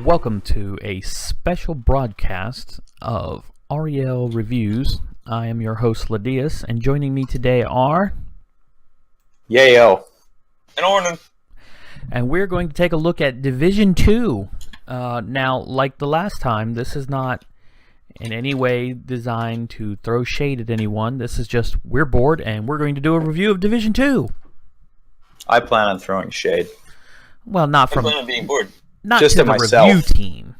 Welcome to a special broadcast of REL Reviews. I am your host, Ledeas, and joining me today are... Yayo. And Ornan. And we're going to take a look at Division 2. Now, like the last time, this is not in any way designed to throw shade at anyone. This is just, we're bored, and we're going to do a review of Division 2. I plan on throwing shade. Well, not I from... plan on being bored. Not just to at the myself. review team.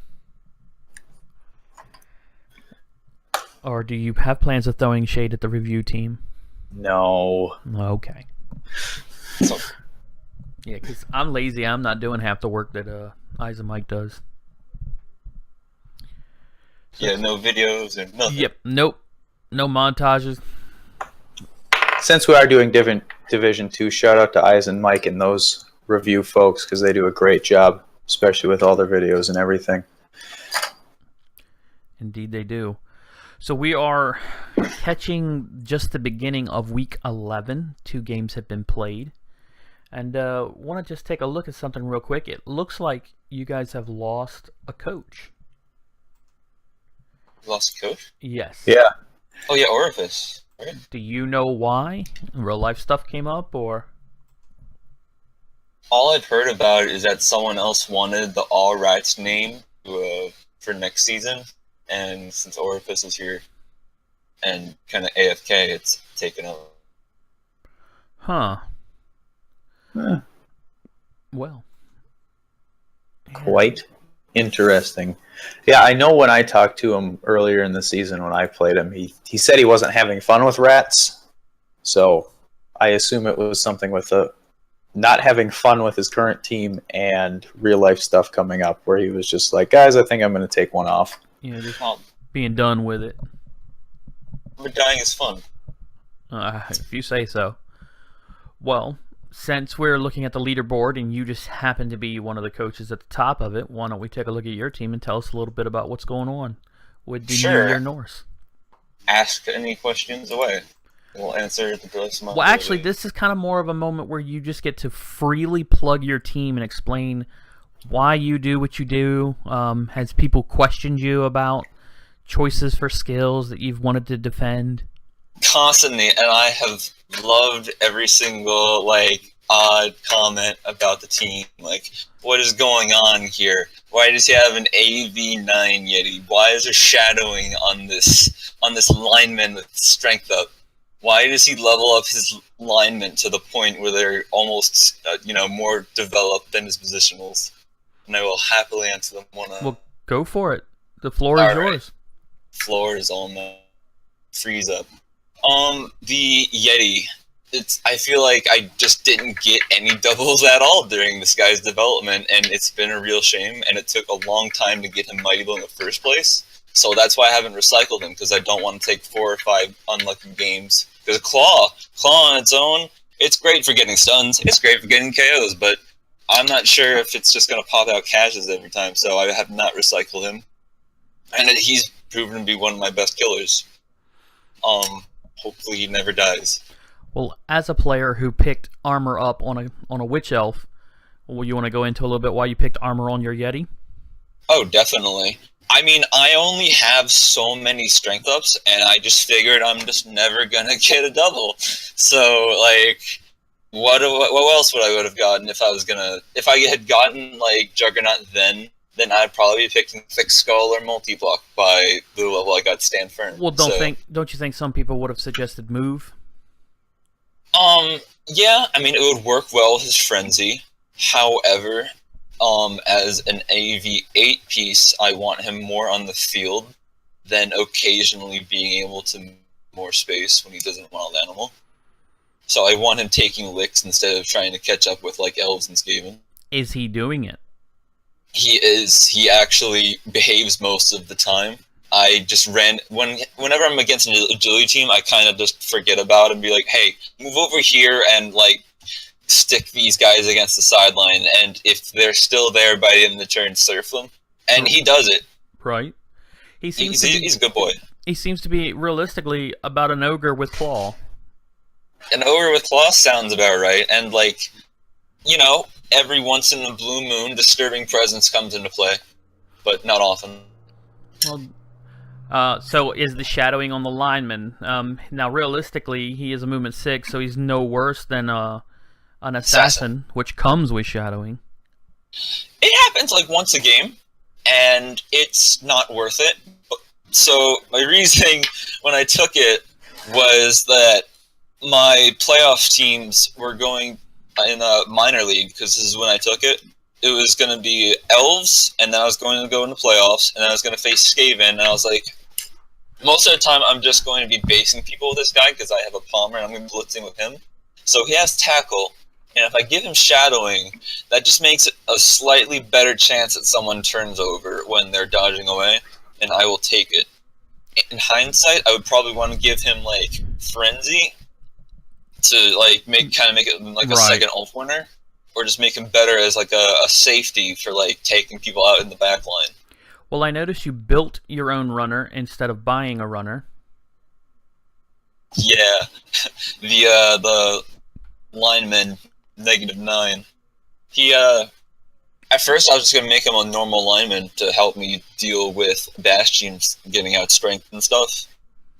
Or do you have plans of throwing shade at the review team? No. Okay. So, Yeah, because I'm lazy. I'm not doing half the work that Eyes and Mike does. yeah, no videos and nothing. Yep. Nope. No montages. Since we are doing Division 2, shout out to Eyes and Mike and those review folks because they do a great job, especially with all their videos and everything. Indeed they do. So we are catching just the beginning of Week 11. 2 games have been played. And want to just take a look at something real quick. It looks like you guys have lost a coach. Lost a coach? Yes. Yeah. Oh yeah, Orifice. Right? Do you know why? Real life stuff came up, or? All I've heard about is that someone else wanted the All Rights name for next season, and since Orifice is here and kind of AFK, it's taken over. Huh. Huh. Well. Quite interesting. Yeah, I know when I talked to him earlier in the season when I played him, he said he wasn't having fun with rats. So I assume it was something with not having fun with his current team and real life stuff coming up where he was just like, guys, I think I'm going to take one off. Yeah, just Well, being done with it. but dying is fun. If you say so. Well, since we're looking at the leaderboard and you just happen to be one of the coaches at the top of it, why don't we take a look at your team and tell us a little bit about what's going on with the Sure. New Year Norse? Ask any questions away. We'll answer at the best moment. Well, actually, this is kind of more of a moment where you just get to freely plug your team and explain why you do what you do. Has people questioned you about choices for skills that you've wanted to defend? Constantly, and I have loved every single odd comment about the team. Like, what is going on here? Why does he have an AV9 Yeti? Why is there shadowing on this lineman with strength up? Why does he level up his linemen to the point where they're almost more developed than his positionals? And I will happily answer them one on. Well, go for it. The floor is yours. Floor is all my freeze up. The Yeti. I feel like I just didn't get any doubles at all during this guy's development, and it's been a real shame, and it took a long time to get him Mighty in the first place. So that's why I haven't recycled him, because I don't want to take 4 or 5 unlucky games. Because Claw on its own, it's great for getting stuns, it's great for getting KOs, but I'm not sure if it's just going to pop out caches every time, so I have not recycled him. And he's proven to be one of my best killers. Hopefully he never dies. Well, as a player who picked armor up on a witch elf, well, you want to go into a little bit why you picked armor on your Yeti? Oh, definitely. I mean, I only have so many strength ups, and I just figured I'm just never gonna get a double. So, what else would I have gotten if I had gotten Juggernaut then I'd probably be picking Thick Skull or Multi-Block by the level I got Stand Firm. Well, don't you think some people would have suggested Move? Yeah, I mean, it would work well with his Frenzy. However, as an AV8 piece, I want him more on the field than occasionally being able to move more space when he doesn't Wild Animal. So I want him taking licks instead of trying to catch up with Elves and Skaven. Is he doing it? He is. He actually behaves most of the time. I just whenever I'm against an agility team, I kind of just forget about it and be like, hey, move over here and stick these guys against the sideline, and if they're still there by the end of the turn, surf them. And he does it. Right. He's a good boy. He seems to be realistically about an ogre with claw. An ogre with claw sounds about right, and every once in a blue moon, Disturbing Presence comes into play. but not often. Well, so is the shadowing on the lineman? Now, realistically, he is a movement 6, so he's no worse than an assassin, which comes with shadowing. It happens like once a game, and it's not worth it. So my reasoning when I took it was that my playoff teams were going in a minor league, because this is when I took it. It was going to be Elves, and then I was going to go into playoffs, and then I was going to face Skaven, and I was like, most of the time I'm just going to be basing people with this guy because I have a Palmer and I'm going to be blitzing with him. So he has tackle, and if I give him shadowing, that just makes it a slightly better chance that someone turns over when they're dodging away, and I will take it. In hindsight, I would probably want to give him like Frenzy to like make it like a second Ulf winner, or just make him better as like a safety for like taking people out in the back line. Well, I noticed you built your own runner instead of buying a runner. Yeah, the lineman -9. He at first I was just gonna make him a normal lineman to help me deal with Bastions getting out strength and stuff,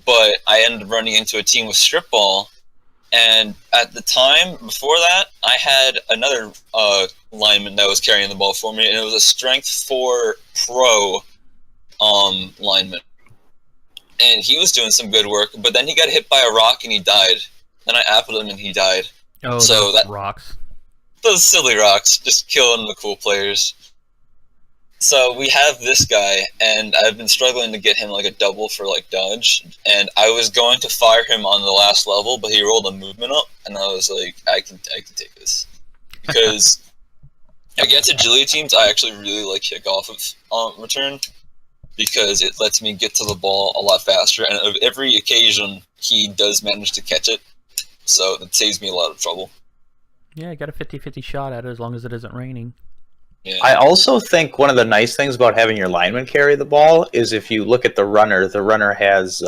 but I ended up running into a team with strip ball, and at the time before that I had another lineman that was carrying the ball for me, and it was a strength 4 pro lineman, and he was doing some good work, but then he got hit by a rock and he died. Then I appled him and he died. Oh, so those rocks. Those silly rocks, just killing the cool players. So we have this guy, and I've been struggling to get him like a double for like dodge, and I was going to fire him on the last level, but he rolled a movement up, and I was like, I can take this. Because against agility teams, I actually really like kickoff of return, because it lets me get to the ball a lot faster, and of every occasion, he does manage to catch it, so that saves me a lot of trouble. Yeah, you got a 50-50 shot at it as long as it isn't raining. Yeah. I also think one of the nice things about having your lineman carry the ball is if you look at the runner has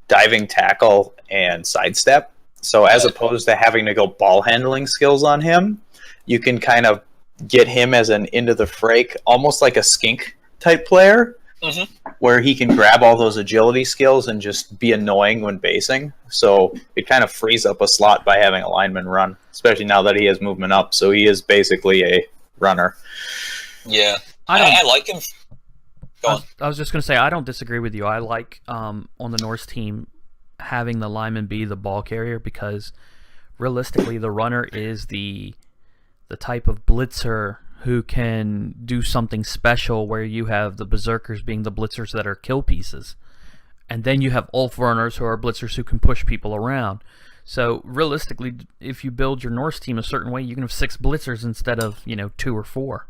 diving tackle and sidestep. So as opposed to having to go ball handling skills on him, you can kind of get him as an into the frake, almost like a skink type player, where he can grab all those agility skills and just be annoying when basing. So it kind of frees up a slot by having a lineman run, especially now that he has movement up. So he is basically a runner. Yeah, I like him. Go on. I was just going to say, I don't disagree with you. I like, on the Norse team, having the lineman be the ball carrier, because realistically the runner is the type of blitzer who can do something special, where you have the berserkers being the blitzers that are kill pieces, and then you have Ulf runners who are blitzers who can push people around. So realistically, if you build your Norse team a certain way, you can have 6 blitzers instead of 2 or 4.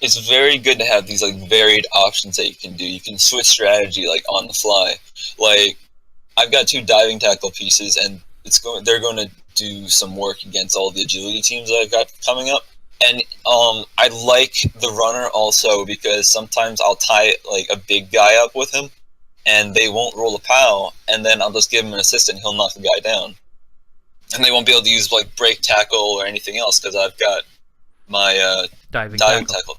It's very good to have these like varied options that you can do. You can switch strategy like on the fly. Like I've got 2 diving tackle pieces, and they're going to do some work against all the agility teams that I've got coming up. And I like the runner also, because sometimes I'll tie like a big guy up with him, and they won't roll a POW, and then I'll just give him an assist and he'll knock the guy down. And they won't be able to use like break tackle or anything else, because I've got my diving tackle.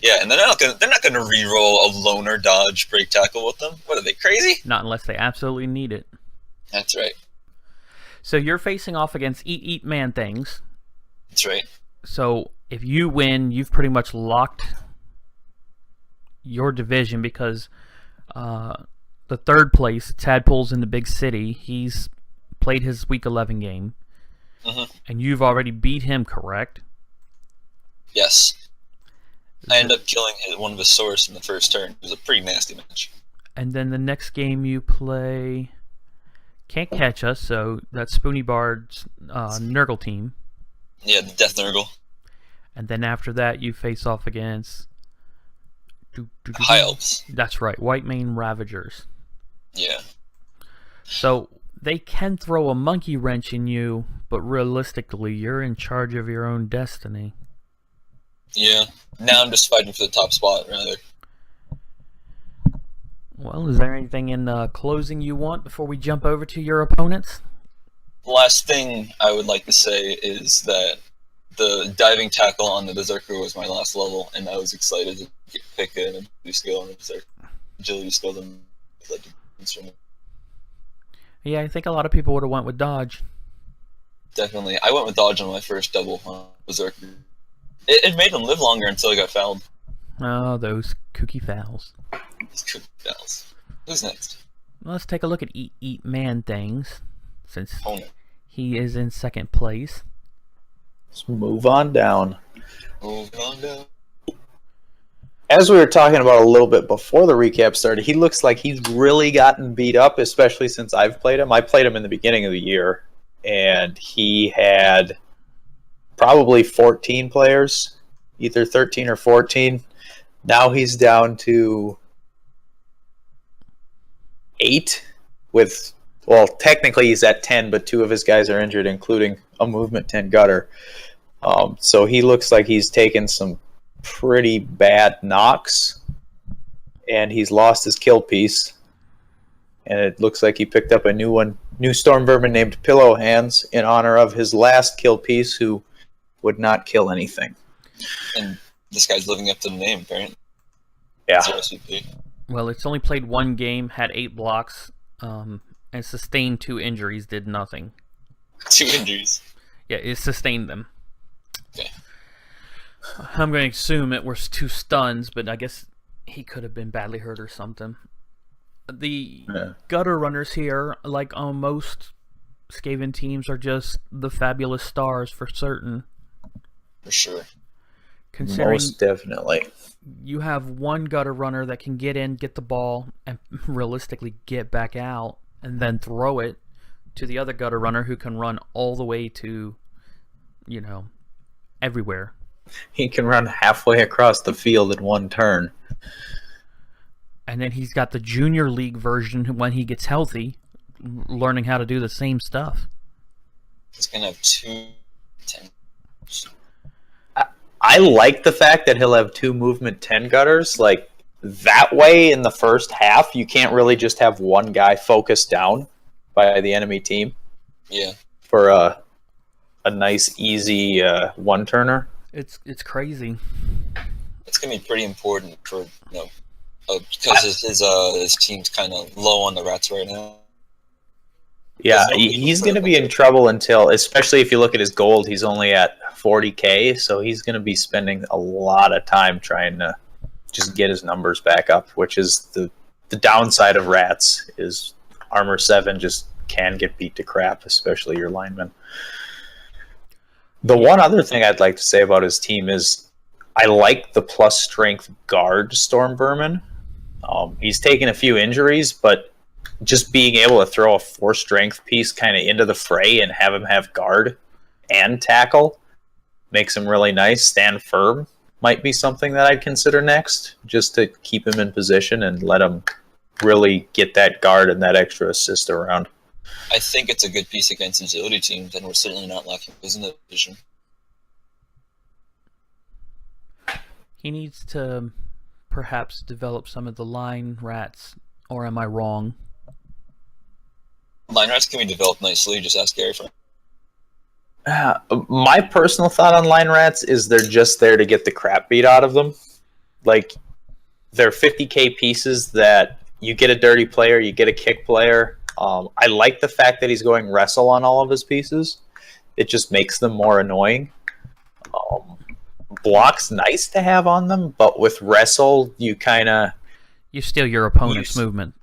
Yeah, and they're not gonna re-roll a loner dodge break tackle with them. What are they, crazy? Not unless they absolutely need it. That's right. So you're facing off against eat man things. That's right. So if you win, you've pretty much locked your division, because the third place, Tadpole's in the big city, he's played his week 11 game, and you've already beat him, correct? Yes. I ended up killing one of his swords in the first turn. It was a pretty nasty match. And then the next game you play Can't Catch Us, so that's Spoony Bard's Nurgle team. Yeah, the Death Nurgle. And then after that you face off against High Elves. That's right, Whitemane Ravagers. Yeah. So they can throw a monkey wrench in you, but realistically you're in charge of your own destiny. Yeah. Now I'm just fighting for the top spot, rather. Well, is there anything in closing you want before we jump over to your opponents? The last thing I would like to say is that the diving tackle on the Berserker was my last level, and I was excited pick an ability skill and it's their agility skill then led to instrument. Yeah, I think a lot of people would have went with dodge. Definitely. I went with dodge on my first double Berserker. It made him live longer until he got fouled. Oh, those kooky fouls. These cookie fouls. Who's next? Let's take a look at Eat Man Things, since Opponent. he is in second place. Let's move on down. Moving on down. As we were talking about a little bit before the recap started, he looks like he's really gotten beat up, especially since I've played him. I played him in the beginning of the year, and he had probably 14 players, either 13 or 14. Now he's down to 8 with, well, technically he's at 10, but 2 of his guys are injured, including a movement 10 gutter. So he looks like he's taken some pretty bad knocks, and he's lost his kill piece. And it looks like he picked up a new storm vermin named Pillow Hands in honor of his last kill piece, who would not kill anything. And this guy's living up to the name, apparently. Yeah. Well, it's only played one game, had 8 blocks, and sustained 2 injuries, did nothing. 2 injuries. Yeah, it sustained them. Okay. I'm going to assume it was 2 stuns, but I guess he could have been badly hurt or something. The gutter runners here, like on most Skaven teams, are just the fabulous stars for certain. For sure. Considering Most definitely. you have one gutter runner that can get in, get the ball, and realistically get back out, and then throw it to the other gutter runner who can run all the way to, everywhere. He can run halfway across the field in one turn. And then he's got the junior league version when he gets healthy, learning how to do the same stuff. He's going to have 2 10. I like the fact that he'll have 2 movement 10 gutters. Like, that way in the first half, you can't really just have one guy focused down by the enemy team. Yeah. For a nice, easy one-turner. It's crazy. It's going to be pretty important for, because his team's kind of low on the rats right now. Yeah, he's going to be in trouble until, especially if you look at his gold, he's only at 40k, so he's going to be spending a lot of time trying to just get his numbers back up, which is the downside of rats, is armor 7 just can get beat to crap, especially your linemen. The one other thing I'd like to say about his team is I like the plus strength guard Storm Vermin. He's taken a few injuries, but just being able to throw a 4 strength piece kind of into the fray and have him have guard and tackle makes him really nice. Stand firm might be something that I'd consider next, just to keep him in position and let him really get that guard and that extra assist around. I think it's a good piece against agility teams, and we're certainly not lacking those in the division. He needs to perhaps develop some of the line rats, or am I wrong? Line rats can be developed nicely, just ask Gary for. My personal thought on line rats is they're just there to get the crap beat out of them. Like, they're 50k pieces that you get a dirty player, you get a kick player. I like the fact that he's going wrestle on all of his pieces. It just makes them more annoying. Block's nice to have on them, but with wrestle, you kind of... You steal your opponent's movement.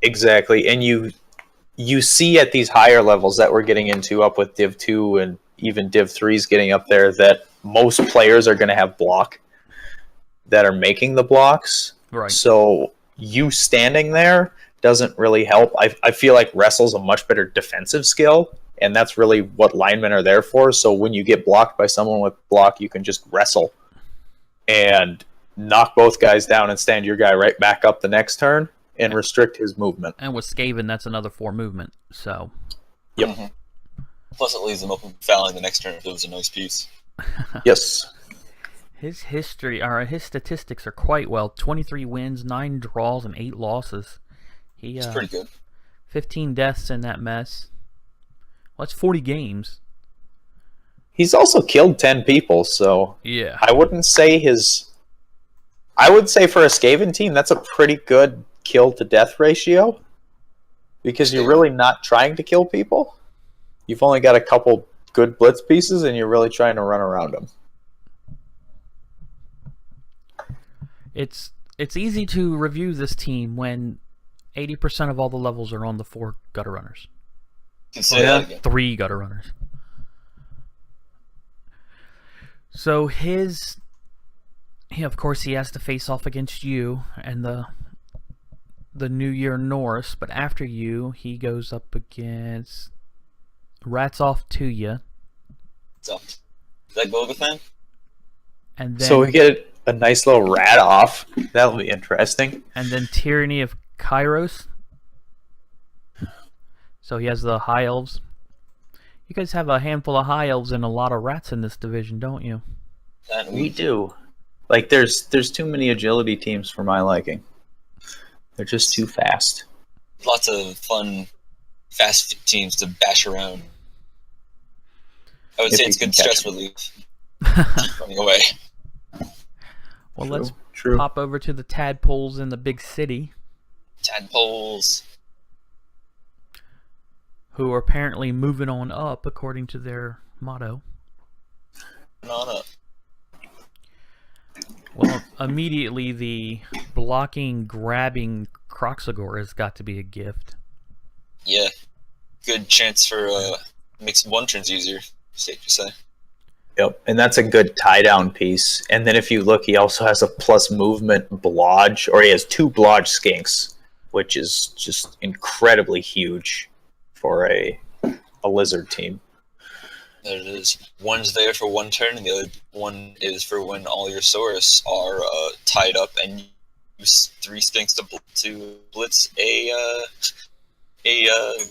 Exactly, and you see at these higher levels that we're getting into, up with Div 2 and even Div 3's getting up there, that most players are going to have block that are making the blocks. Right. So you standing there doesn't really help. I feel like wrestle's a much better defensive skill, and that's really what linemen are there for. So when you get blocked by someone with block, you can just wrestle and knock both guys down and stand your guy right back up the next turn and restrict his movement. And with Skaven, that's another 4 movement. So. Yep. Mm-hmm. Plus, it leaves them open for fouling the next turn if it was a nice piece. Yes. His statistics are quite well. 23 wins, 9 draws, and 8 losses. It's pretty good. 15 deaths in that mess. Well, that's 40 games. He's also killed 10 people, so yeah, I wouldn't say his I would say for a Skaven team, that's a pretty good kill to death ratio. Because you're really not trying to kill people. You've only got a couple good blitz pieces, and you're really trying to run around them. It's easy to review this team when 80% of all the levels are on the 4 gutter runners. Can say that again. 3 gutter runners. So of course, he has to face off against you and the New Year Norse, but after you, he goes up against Rats Off to you. So, is that Bogathan? And then, so we get a nice little rat off. That'll be interesting. And then Tyranny of Kairos. So he has the High Elves. You guys have a handful of High Elves and a lot of rats in this division, don't you? We do. Like, there's too many agility teams for my liking. They're just too fast. Lots of fun, fast teams to bash around. I would say it's good stress relief. Keep running away. Well, let's pop over to the tadpoles in the big city. Tadpoles. Who are apparently moving on up, according to their motto. On up. Well, immediately the blocking, grabbing Croxagore has got to be a gift. Yeah. Good chance for makes one turns easier, safe to say. Yep, and that's a good tie-down piece. And then if you look, he also has a plus movement blodge, or he has 2 blodge skinks, which is just incredibly huge for a lizard team. There it is. One's there for 1 turn, and the other one is for when all your Saurus are tied up, and you use 3 stinks to blitz a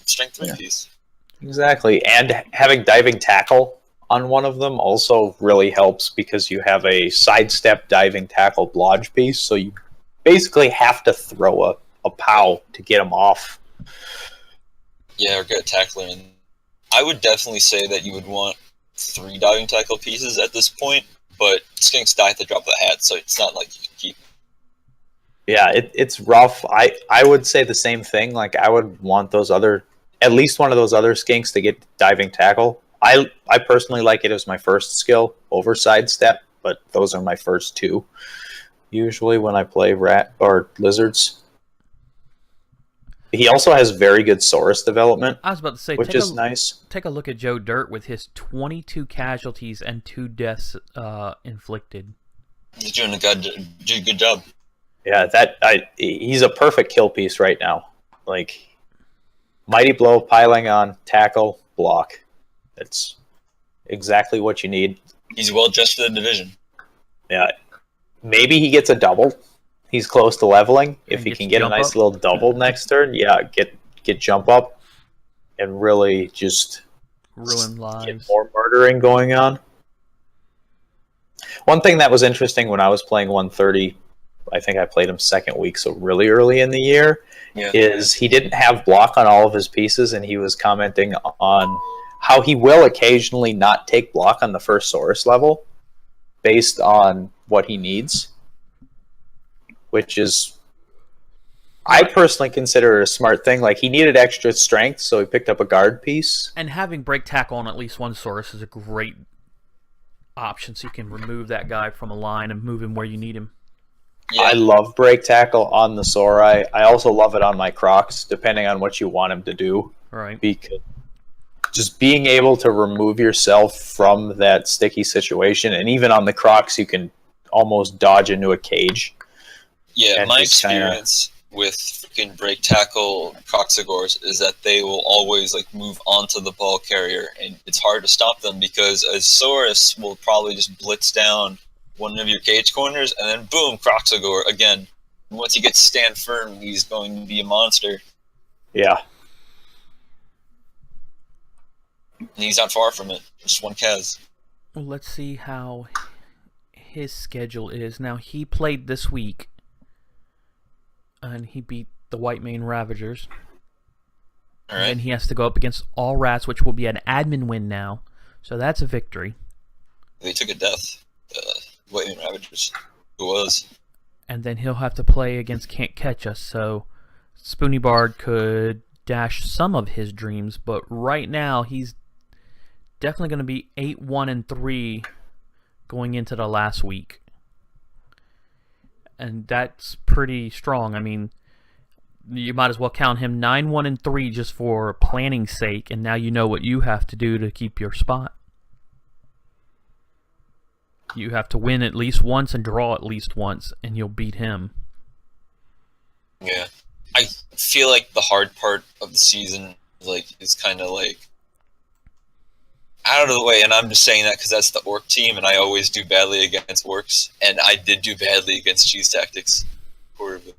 strength 3 piece. Exactly, and having diving tackle on one of them also really helps because you have a sidestep diving tackle blodge piece, so you basically have to throw a POW to get them off. Yeah, or get a tackler in. I would definitely say that you would want 3 diving tackle pieces at this point, but skinks die at the drop of a hat, so it's not like you can keep. Yeah, it's rough. I would say the same thing. Like, I would want at least one of those other skinks to get diving tackle. I personally like it as my first skill over sidestep, but those are my first 2 usually when I play rat or lizards. He also has very good Saurus development. I was about to say, which is nice. Take a look at Joe Dirt with his 22 casualties and 2 deaths inflicted. He's doing a good job. Yeah, he's a perfect kill piece right now. Like, Mighty Blow, piling on, tackle, block. That's exactly what you need. He's well dressed for the division. Yeah, maybe he gets a double. He's close to leveling. If he can get a nice little double next turn, yeah, get jump up and really just ruin lives. Get more murdering going on. One thing that was interesting when I was playing 130, I think I played him 2nd week, so really early in the year, is he didn't have block on all of his pieces, and he was commenting on how he will occasionally not take block on the first Saurus level based on what he needs. Which is, I personally consider it a smart thing. Like, he needed extra strength, so he picked up a guard piece. And having break tackle on at least one Saurus is a great option, so you can remove that guy from a line and move him where you need him. Yeah. I love break tackle on the Saurai. I also love it on my Crocs, depending on what you want him to do. Right. Because just being able to remove yourself from that sticky situation, and even on the Crocs, you can almost dodge into a cage. Yeah, my experience with freaking break tackle Croxagores is that they will always move onto the ball carrier, and it's hard to stop them because a Saurus will probably just blitz down one of your cage corners, and then boom, Croxagore again. And once he gets to stand firm, he's going to be a monster. Yeah. And he's not far from it. Just 1 Kaz. Well, let's see how his schedule is. Now, he played this week, and he beat the White Mane Ravagers. All right. And he has to go up against all rats, which will be an admin win now. So that's a victory. They took a death. White Mane Ravagers. Who was? and then he'll have to play against Can't Catch Us, so Spoony Bard could dash some of his dreams, but right now he's definitely going to be 8-1-3 going into the last week. And that's pretty strong. I mean, you might as well count him 9-1-3 just for planning's sake, and now you know what you have to do to keep your spot. You have to win at least once and draw at least once, and you'll beat him. Yeah. I feel like the hard part of the season is kind of out of the way, and I'm just saying that because that's the orc team, and I always do badly against orcs, and I did do badly against cheese tactics. Horribly.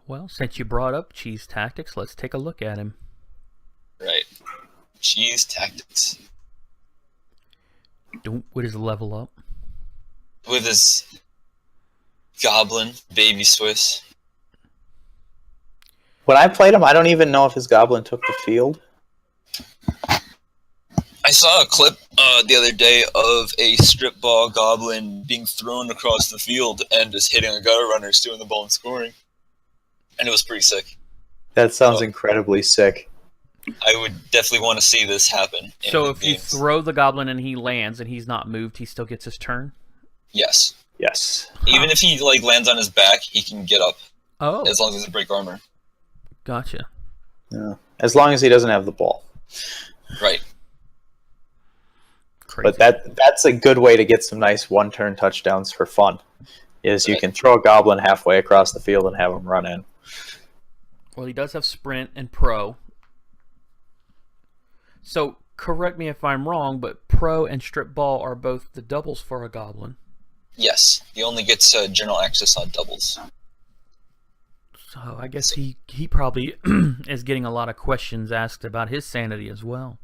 Well, since you brought up cheese tactics, let's take a look at him. Right. Cheese tactics. With his level up. With his goblin, baby Swiss. When I played him, I don't even know if his goblin took the field. I saw a clip the other day of a strip ball goblin being thrown across the field and just hitting a gutter runner, stealing the ball and scoring. And it was pretty sick. That sounds incredibly sick. I would definitely want to see this happen. So if you throw the goblin and he lands and he's not moved, he still gets his turn? Yes. Yes. Even if he lands on his back, he can get up. Oh. As long as he doesn't break armor. Gotcha. Yeah. As long as he doesn't have the ball. Right. Crazy. But that's a good way to get some nice one-turn touchdowns for fun. Is you can throw a goblin halfway across the field and have him run in. Well, he does have sprint and pro. So, correct me if I'm wrong, but pro and strip ball are both the doubles for a goblin. Yes. He only gets general access on doubles. So, I guess he probably is getting a lot of questions asked about his sanity as well.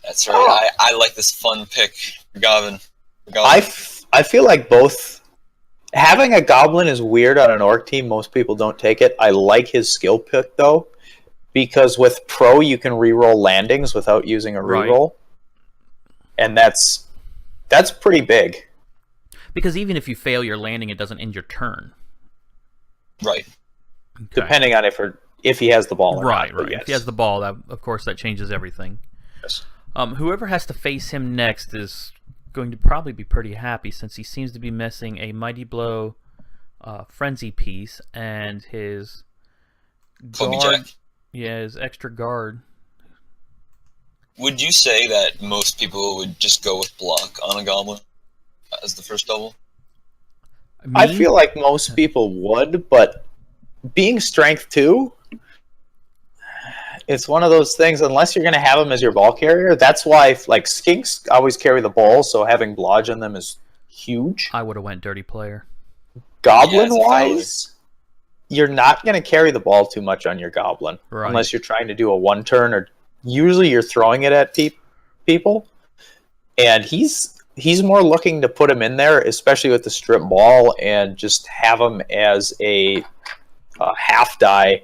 That's right. I like this fun pick for Goblin. I feel like both... Having a goblin is weird on an orc team. Most people don't take it. I like his skill pick, though, because with pro, you can reroll landings without using a reroll. Right. And that's pretty big. Because even if you fail your landing, it doesn't end your turn. Right. Okay. Depending on if he has the ball or not. Right. Yes. If he has the ball, of course, that changes everything. Yes. Whoever has to face him next is going to probably be pretty happy, since he seems to be missing a Mighty Blow frenzy piece and his guard. Yeah, his extra guard. Would you say that most people would just go with block on a goblin as the first double? I feel like most people would, but being strength 2, it's one of those things, unless you're going to have him as your ball carrier. That's why skinks always carry the ball, so having blodge on them is huge. I would have went dirty player. Goblin-wise, you're not going to carry the ball too much on your goblin, right, unless you're trying to do a one-turn, or usually you're throwing it at people. And he's more looking to put him in there, especially with the strip ball, and just have him as a half-die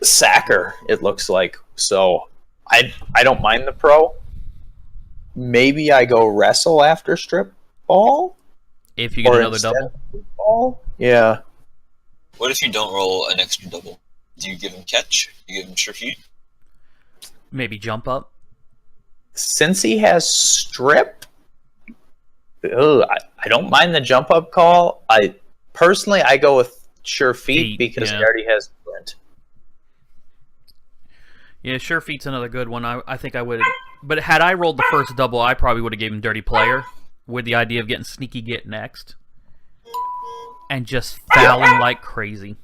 sacker, it looks like. So I don't mind the pro. Maybe I go wrestle after strip ball. If you get another double? Ball? Yeah. What if you don't roll an extra double? Do you give him catch? Do you give him sure feet? Maybe jump up? Since he has strip, I don't mind the jump up call. I go with sure feet because he already has sprint. Yeah, sure feet's another good one. I think I would have, but had I rolled the first double, I probably would have given him dirty player with the idea of getting sneaky get next and just fouling like crazy.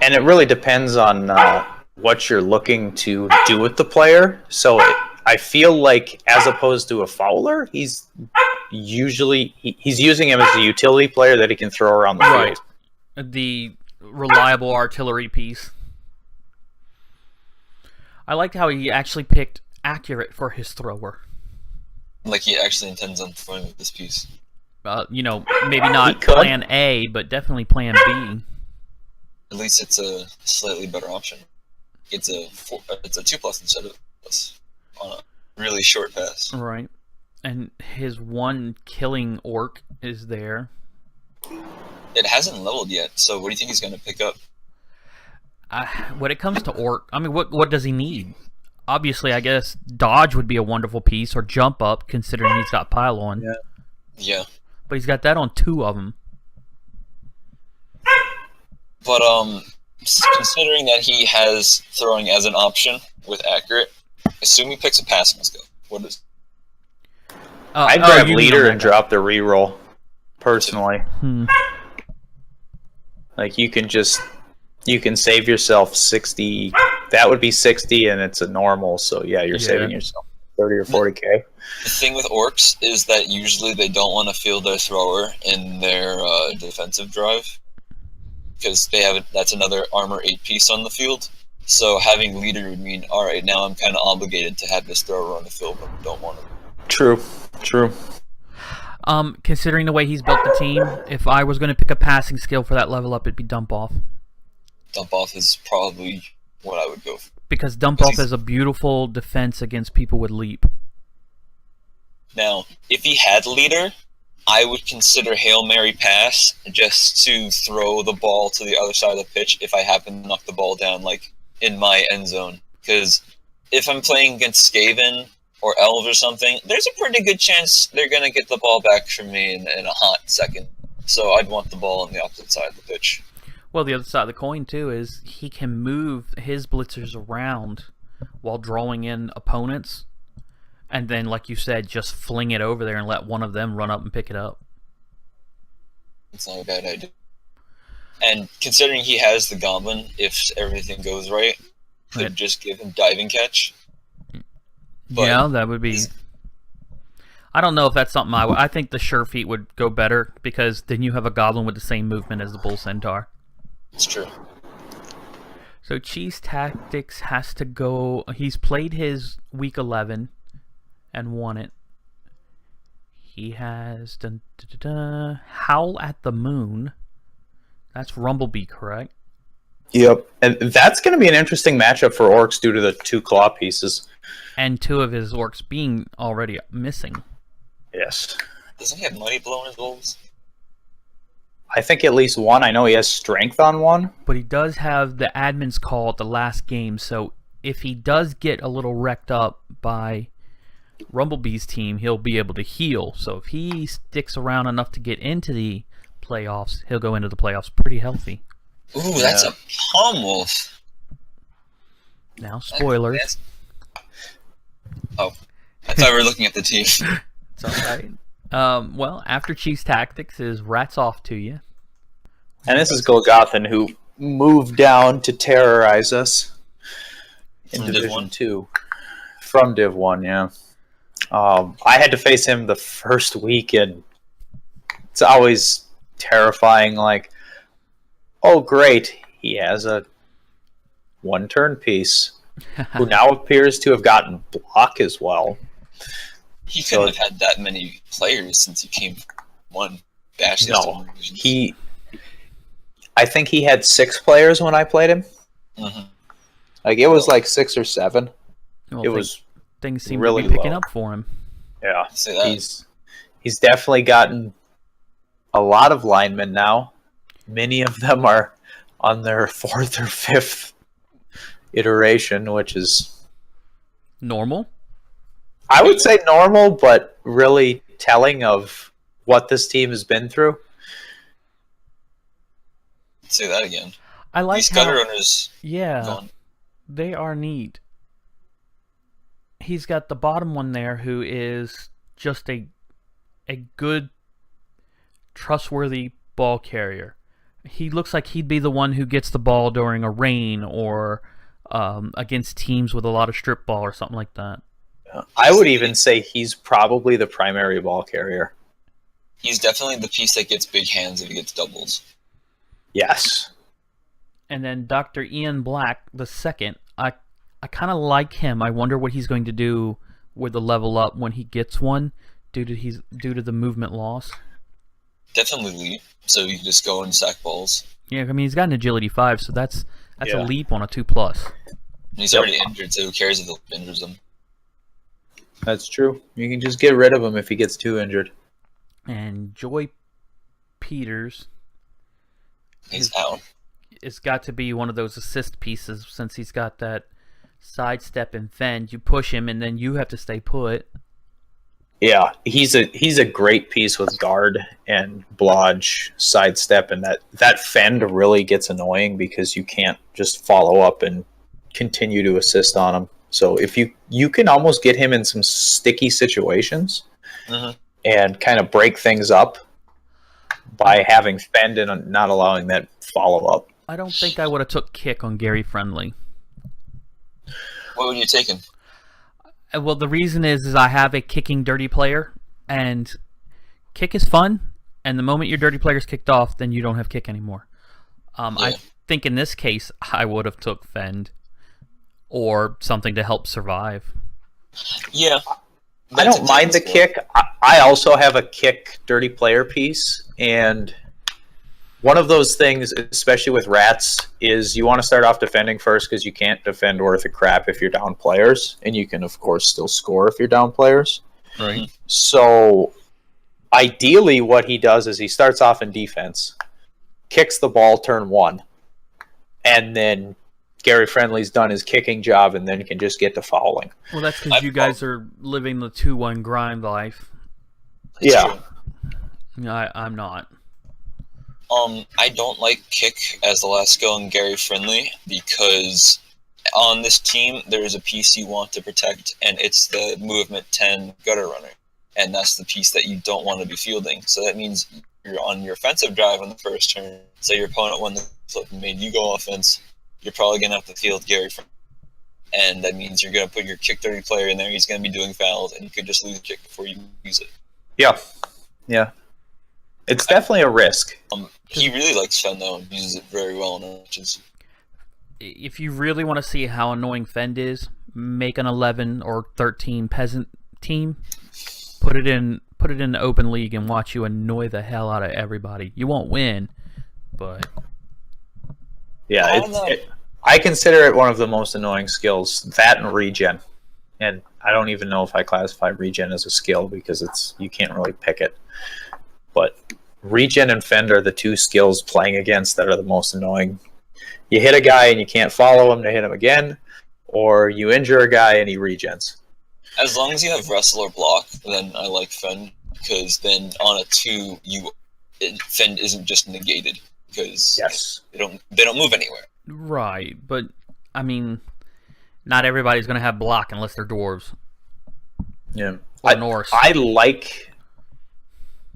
And it really depends on what you're looking to do with the player. So I feel like, as opposed to a fouler, he's usually he's using him as a utility player that he can throw around the field. The reliable artillery piece. I liked how he actually picked accurate for his thrower. Like he actually intends on throwing with this piece. Maybe not plan A, but definitely plan B. At least it's a slightly better option. It's a 2+ instead of plus on a really short pass. Right. And his one killing orc is there. It hasn't leveled yet, so what do you think he's going to pick up? When it comes to orc, I mean, what does he need? Obviously, I guess dodge would be a wonderful piece, or jump up, considering he's got pylon. Yeah. But he's got that on 2 of them. But considering that he has throwing as an option with accurate, assume he picks a passing skill. What is? I'd grab leader and drop the reroll. Personally, like you can save yourself 60. That would be 60, and it's a normal. So yeah, you're saving yourself 30 or 40k. The thing with orcs is that usually they don't want to field their thrower in their defensive drive because that's another armor 8 piece on the field. So having leader would mean, all right, now I'm kind of obligated to have this thrower on the field, but I don't want to. True. Considering the way he's built the team, if I was going to pick a passing skill for that level up, it'd be dump off. Dump off is probably what I would go for. Because dump off is a beautiful defense against people with leap. Now, if he had leader, I would consider Hail Mary pass just to throw the ball to the other side of the pitch if I happen to knock the ball down, like, in my end zone. Because if I'm playing against Skaven or elves or something, there's a pretty good chance they're going to get the ball back from me in a hot second. So I'd want the ball on the opposite side of the pitch. Well, the other side of the coin, too, is he can move his blitzers around while drawing in opponents. And then, like you said, just fling it over there and let one of them run up and pick it up. It's not a bad idea. And considering he has the Goblin, if everything goes right, could just give him diving catch. But yeah, that would be... I don't know if that's something I think the Sure Feet would go better, because then you have a Goblin with the same movement as the Bull Centaur. It's true. So Cheese Tactics has to go... He's played his Week 11 and won it. He has... Howl at the Moon. That's Rumblebee, correct? Yep. And that's going to be an interesting matchup for orcs due to the 2 claw pieces. And 2 of his orcs being already missing. Yes. Doesn't he have Mighty Blow in his wolves? I think at least 1. I know he has strength on 1. But he does have the admin's call at the last game, so if he does get a little wrecked up by Rumblebee's team, he'll be able to heal. So if he sticks around enough to get into the playoffs, he'll go into the playoffs pretty healthy. Ooh, that's a Palm Wolf. Now, spoilers. Oh, I thought we were looking at the team. It's alright. Well, after Chiefs Tactics is Rats Off to you. And this is Golgothan, who moved down to terrorize us in From Division Div 1? 2. From Div 1, yeah. I had to face him the first week, and it's always terrifying, like, oh great, he has a 1-turn piece, who now appears to have gotten block as well. He couldn't have had that many players since he came from 1 bash system. No, I think he had 6 players when I played him. Mm-hmm. Like, it was like 6 or 7. Well, it was things seem really to be picking low. up for him. Yeah, Say that. he's definitely gotten a lot of linemen now. Many of them are on their 4th or 5th iteration, which is Normal? I would say normal, but really telling of what this team has been through. Say that again. I like These how... gutter runners. Yeah, Gone. they are neat. He's got the bottom one there who is just a good, trustworthy ball carrier. He looks like he'd be the one who gets the ball during a rain or against teams with a lot of strip ball or something like that. I would even say he's probably the primary ball carrier. He's definitely the piece that gets big hands if he gets doubles. Yes. And then Dr. Ian Black, the second, I kind of like him. I wonder what he's going to do with the level up when he gets one, due to the movement loss. Definitely leap, so you can just go and sack balls. Yeah, I mean he's got an agility 5, so that's a Yeah. leap on a 2+. And he's already injured, so who cares if it injures him? That's true. You can just get rid of him if he gets too injured. And Joy Peters He's out. it's got to be one of those assist pieces since he's got that sidestep and fend. You push him and then you have to stay put. Yeah, he's a great piece with guard and blodge, sidestep, and that fend really gets annoying because you can't just follow up and continue to assist on him. So if you can almost get him in some sticky situations and kind of break things up by having fend and not allowing that follow up. I don't think I would have took kick on Gary Friendly. What would you take him? Well, the reason is I have a kicking dirty player, and kick is fun, and the moment your dirty player's kicked off, then you don't have kick anymore. I think in this case, I would have took fend or something to help survive. Yeah. I don't mind the kick. I also have a kick dirty player piece, and one of those things, especially with rats, is you want to start off defending first because you can't defend worth a crap if you're down players, and you can, of course, still score if you're down players. Right. So, ideally, what he does is he starts off in defense, kicks the ball turn 1, and then Gary Friendly's done his kicking job and then can just get to fouling. Well, that's because you guys are living the 2-1 grind life. Yeah. I'm not. I don't like kick as the last skill in Gary Friendly because on this team there is a piece you want to protect, and it's the movement 10 gutter runner, and that's the piece that you don't want to be fielding. So that means you're on your offensive drive on the first turn. Say your opponent won the flip and made you go offense, you're probably going to have to field Gary Friendly, and that means you're going to put your kick dirty player in there. He's going to be doing fouls, and you could just lose the kick before you use it. Yeah. It's definitely a risk. He really likes Fend though and uses it very well in matches. If you really want to see how annoying Fend is, make an 11 or 13 peasant team, put it in the open league, and watch you annoy the hell out of everybody. You won't win, but yeah, I consider it one of the most annoying skills. That and regen, and I don't even know if I classify regen as a skill because you can't really pick it, but. Regen and Fend are the two skills playing against that are the most annoying. You hit a guy and you can't follow him to hit him again, or you injure a guy and he regens. As long as you have wrestle or block, then I like Fend, because then on a 2, Fend isn't just negated because they don't move anywhere. Right, but I mean, not everybody's going to have block unless they're dwarves. Yeah, or Norse. I like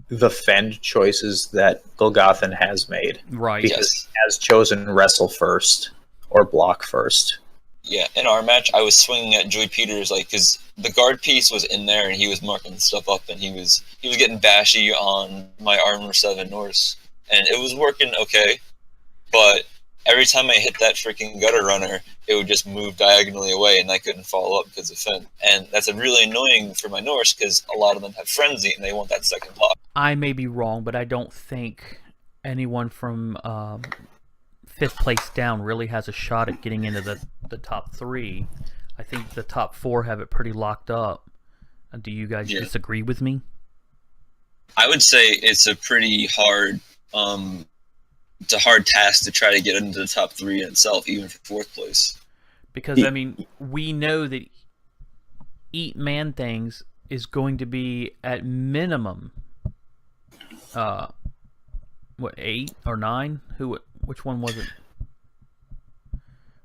the Fend choices that Golgothan has made. Right. Because he has chosen wrestle first or block first. Yeah, in our match, I was swinging at Joy Peters, because the guard piece was in there and he was marking stuff up, and he was getting bashy on my Armor 7 Norse, and it was working okay, but every time I hit that freaking gutter runner, it would just move diagonally away, and I couldn't follow up because of Fend. And that's really annoying for my Norse, because a lot of them have Frenzy, and they want that second block. I may be wrong, but I don't think anyone from 5th place down really has a shot at getting into the top 3. I think the top 4 have it pretty locked up. Do you guys disagree with me? I would say it's a pretty hard... it's a hard task to try to get into the top 3 in itself, even for 4th place. Because, I mean, we know that Eat Man Things is going to be at minimum, 8 or 9? Which one was it?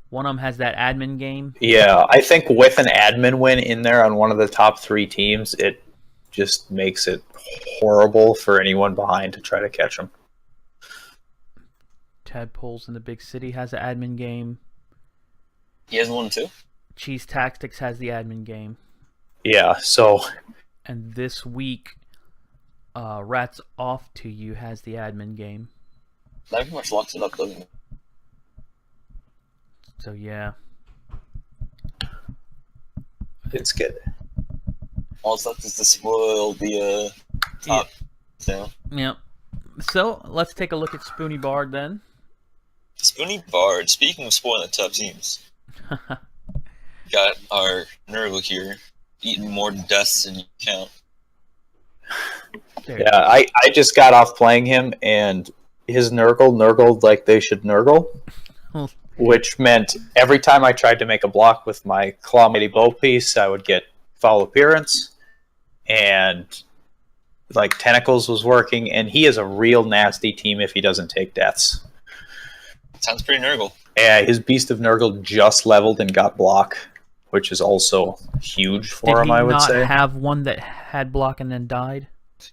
One of them has that admin game. Yeah, I think with an admin win in there on one of the top 3 teams, it just makes it horrible for anyone behind to try to catch them. Tadpoles in the Big City has an admin game. He has one too? Cheese Tactics has the admin game. Yeah, so... And this week, Rats Off to You has the admin game. That pretty much locks it up, doesn't it? So, yeah. It's good. All it's left is to spoil the top. Yeah. So, let's take a look at Spoony Bard then. Spoony Bard, speaking of spoiling the top teams, got our Nurgle here, eating more deaths than you count. There. Yeah, I just got off playing him, and his nurgled like they should nurgle, which meant every time I tried to make a block with my Claw Mighty Bow piece, I would get foul appearance, and like Tentacles was working, and he is a real nasty team if he doesn't take deaths. Sounds pretty Nurgle. Yeah, his Beast of Nurgle just leveled and got block, which is also huge for him, I would say. Did he not have one that had block and then died?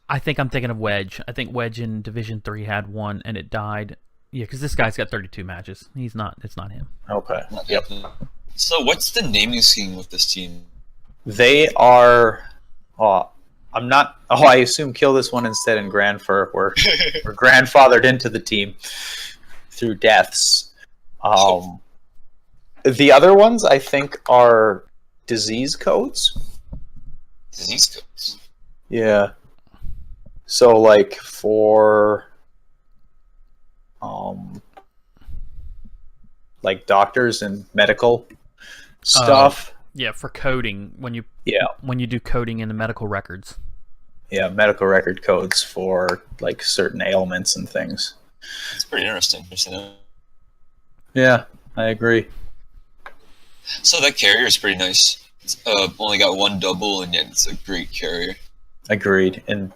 I think I'm thinking of Wedge. I think Wedge in Division 3 had one and it died. Yeah, because this guy's got 32 matches. It's not him. Okay. Yep. So what's the naming scheme with this team? They are... I'm not... Oh, I assume kill this one instead in Grandfur. We're grandfathered into the team through deaths. The other ones, I think, are disease codes. Disease codes? Yeah. So, like, for... like doctors and medical stuff. Yeah, for coding, when you do coding in the medical records. Yeah, medical record codes for like certain ailments and things. It's pretty interesting. Yeah, I agree. So that carrier is pretty nice. It's only got one double, and yet it's a great carrier. Agreed. And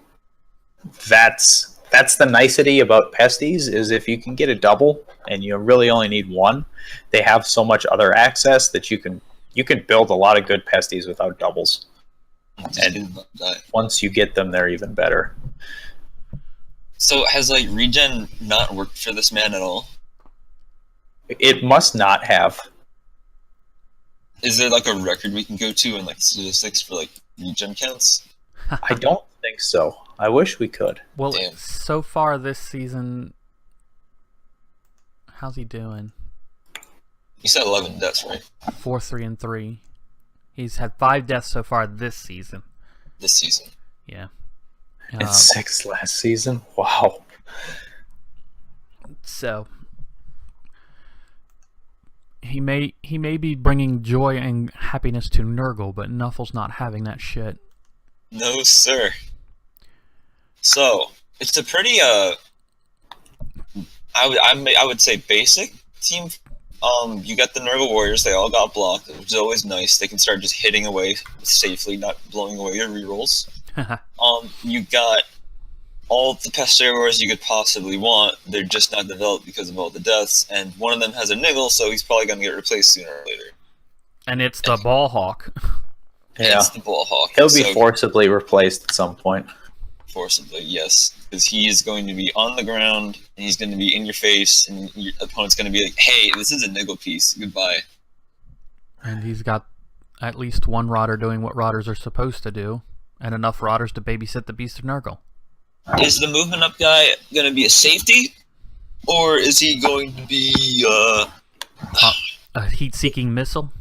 that's the nicety about Pesties, is if you can get a double and you really only need one, they have so much other access that you can build a lot of good Pesties without doubles. And once you get them, they're even better. So has like regen not worked for this man at all? It must not have. Is there like a record we can go to in like statistics for like regen counts? I don't think so. I wish we could. Well, Damn. so far this season, how's he doing? You said 11 deaths, right? 4, 3, and 3. He's had 5 deaths so far this season. This season. Yeah. And 6 last season. Wow. So he may be bringing joy and happiness to Nurgle, but Nuffle's not having that shit. No, sir. So it's a pretty I would say basic team. You got the Nurgle Warriors. They all got blocked, which is always nice. They can start just hitting away safely, not blowing away your rerolls. You got all the Pesteriors you could possibly want. They're just not developed because of all the deaths, and one of them has a niggle, so he's probably going to get replaced sooner or later. And it's the Ballhawk. Yeah. It's the Ballhawk. He'll be forcibly replaced at some point. Forcibly, yes. Because he is going to be on the ground, and he's going to be in your face, and your opponent's going to be like, hey, this is a niggle piece. Goodbye. And he's got at least one Rodder doing what Rodders are supposed to do, and enough Rodders to babysit the Beast of Nurgle. Is the movement up guy going to be a safety, or is he going to be a heat-seeking missile?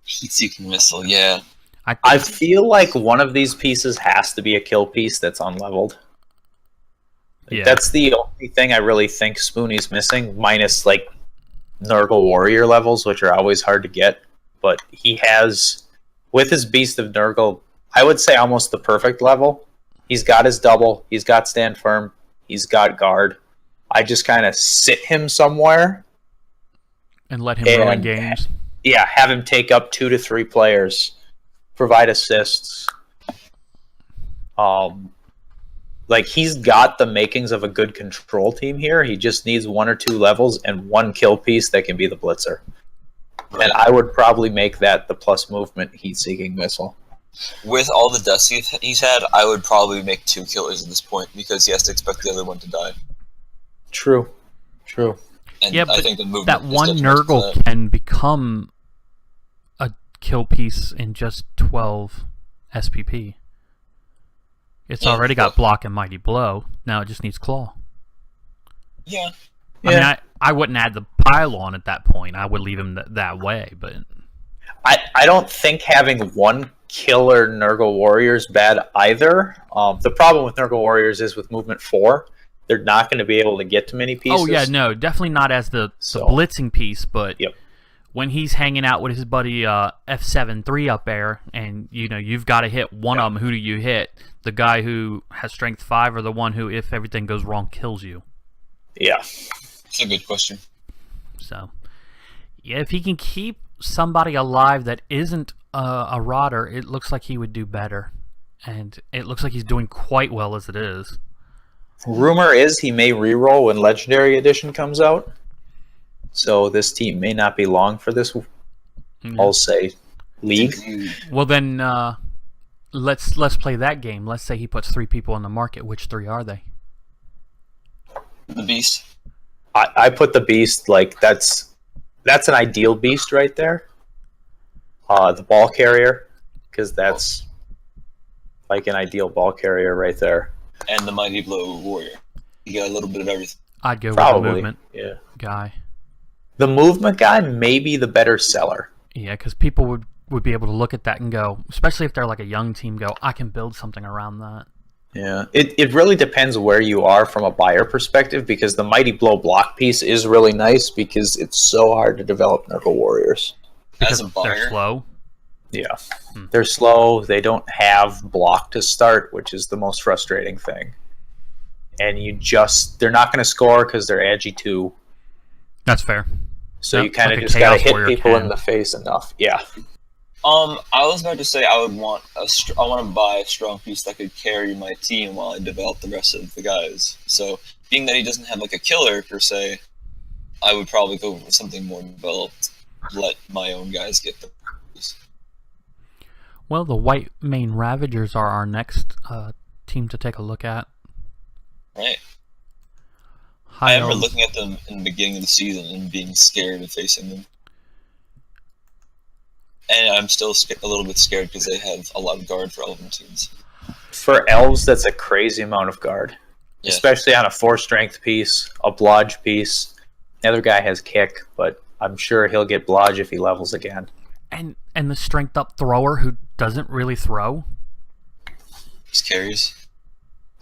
Heat-seeking missile, yeah. I feel like one of these pieces has to be a kill piece that's unleveled. Yeah. That's the only thing I really think Spoonie's missing, minus like Nurgle Warrior levels, which are always hard to get. But he has, with his Beast of Nurgle, I would say almost the perfect level. He's got his double, he's got Stand Firm, he's got Guard. I just kind of sit him somewhere. And let him ruin games. Yeah, have him take up 2 to 3 players. Provide assists. Like, he's got the makings of a good control team here. He just needs 1 or 2 levels and 1 kill piece that can be the Blitzer. Right. And I would probably make that the plus movement heat-seeking missile. With all the deaths he's had, I would probably make 2 killers at this point because he has to expect the other one to die. True. And yeah, I think the movement that one Nurgle can become a kill piece in just 12 SPP. It's already got Block and Mighty Blow. Now it just needs Claw. Yeah. I mean, I wouldn't add the pylon at that point. I would leave him that way, but I don't think having 1 killer Nurgle Warrior is bad either. The problem with Nurgle Warriors is with movement 4, they're not going to be able to get to many pieces. Oh yeah, no, definitely not as the blitzing piece, but when he's hanging out with his buddy F7-3 up there, and you've got to hit one of them, who do you hit? The guy who has strength 5, or the one who, if everything goes wrong, kills you? Yeah. That's a good question. So, yeah, if he can keep somebody alive that isn't a rotter, it looks like he would do better. And it looks like he's doing quite well as it is. Rumor is he may reroll when Legendary Edition comes out. So this team may not be long for this, I'll say, league. Well, then let's play that game. Let's say he puts 3 people on the market. Which 3 are they? The Beast. I put the Beast, like, that's an ideal Beast right there. The Ball Carrier, because that's like an ideal Ball Carrier right there. And the Mighty Blow Warrior. You get a little bit of everything. I'd go Probably, with the movement guy. The movement guy may be the better seller. Yeah, because people would be able to look at that and go, especially if they're like a young team, go, I can build something around that. Yeah, it really depends where you are from a buyer perspective, because the Mighty Blow block piece is really nice because it's so hard to develop Knuckle Warriors. Because As a buyer, they're slow. Yeah, they're slow. They don't have block to start, which is the most frustrating thing. And they're not going to score because they're agi 2. That's fair. So Yep, you kind of like a just got to Chaos hit Warrior people can. in the face enough. Yeah. I was about to say I want to buy a strong piece that could carry my team while I develop the rest of the guys. So, being that he doesn't have like a killer per se, I would probably go for something more developed. Let my own guys get the. Well, the White Mane Ravagers are our next team to take a look at. Right. High I remember elves. looking at them in the beginning of the season and being scared of facing them. And I'm still a little bit scared because they have a lot of guard for Elementines. For elves, that's a crazy amount of guard. Yeah. Especially on a 4-strength piece, a blodge piece. The other guy has kick, but I'm sure he'll get blodge if he levels again. And the strength up thrower who doesn't really throw. Just carries.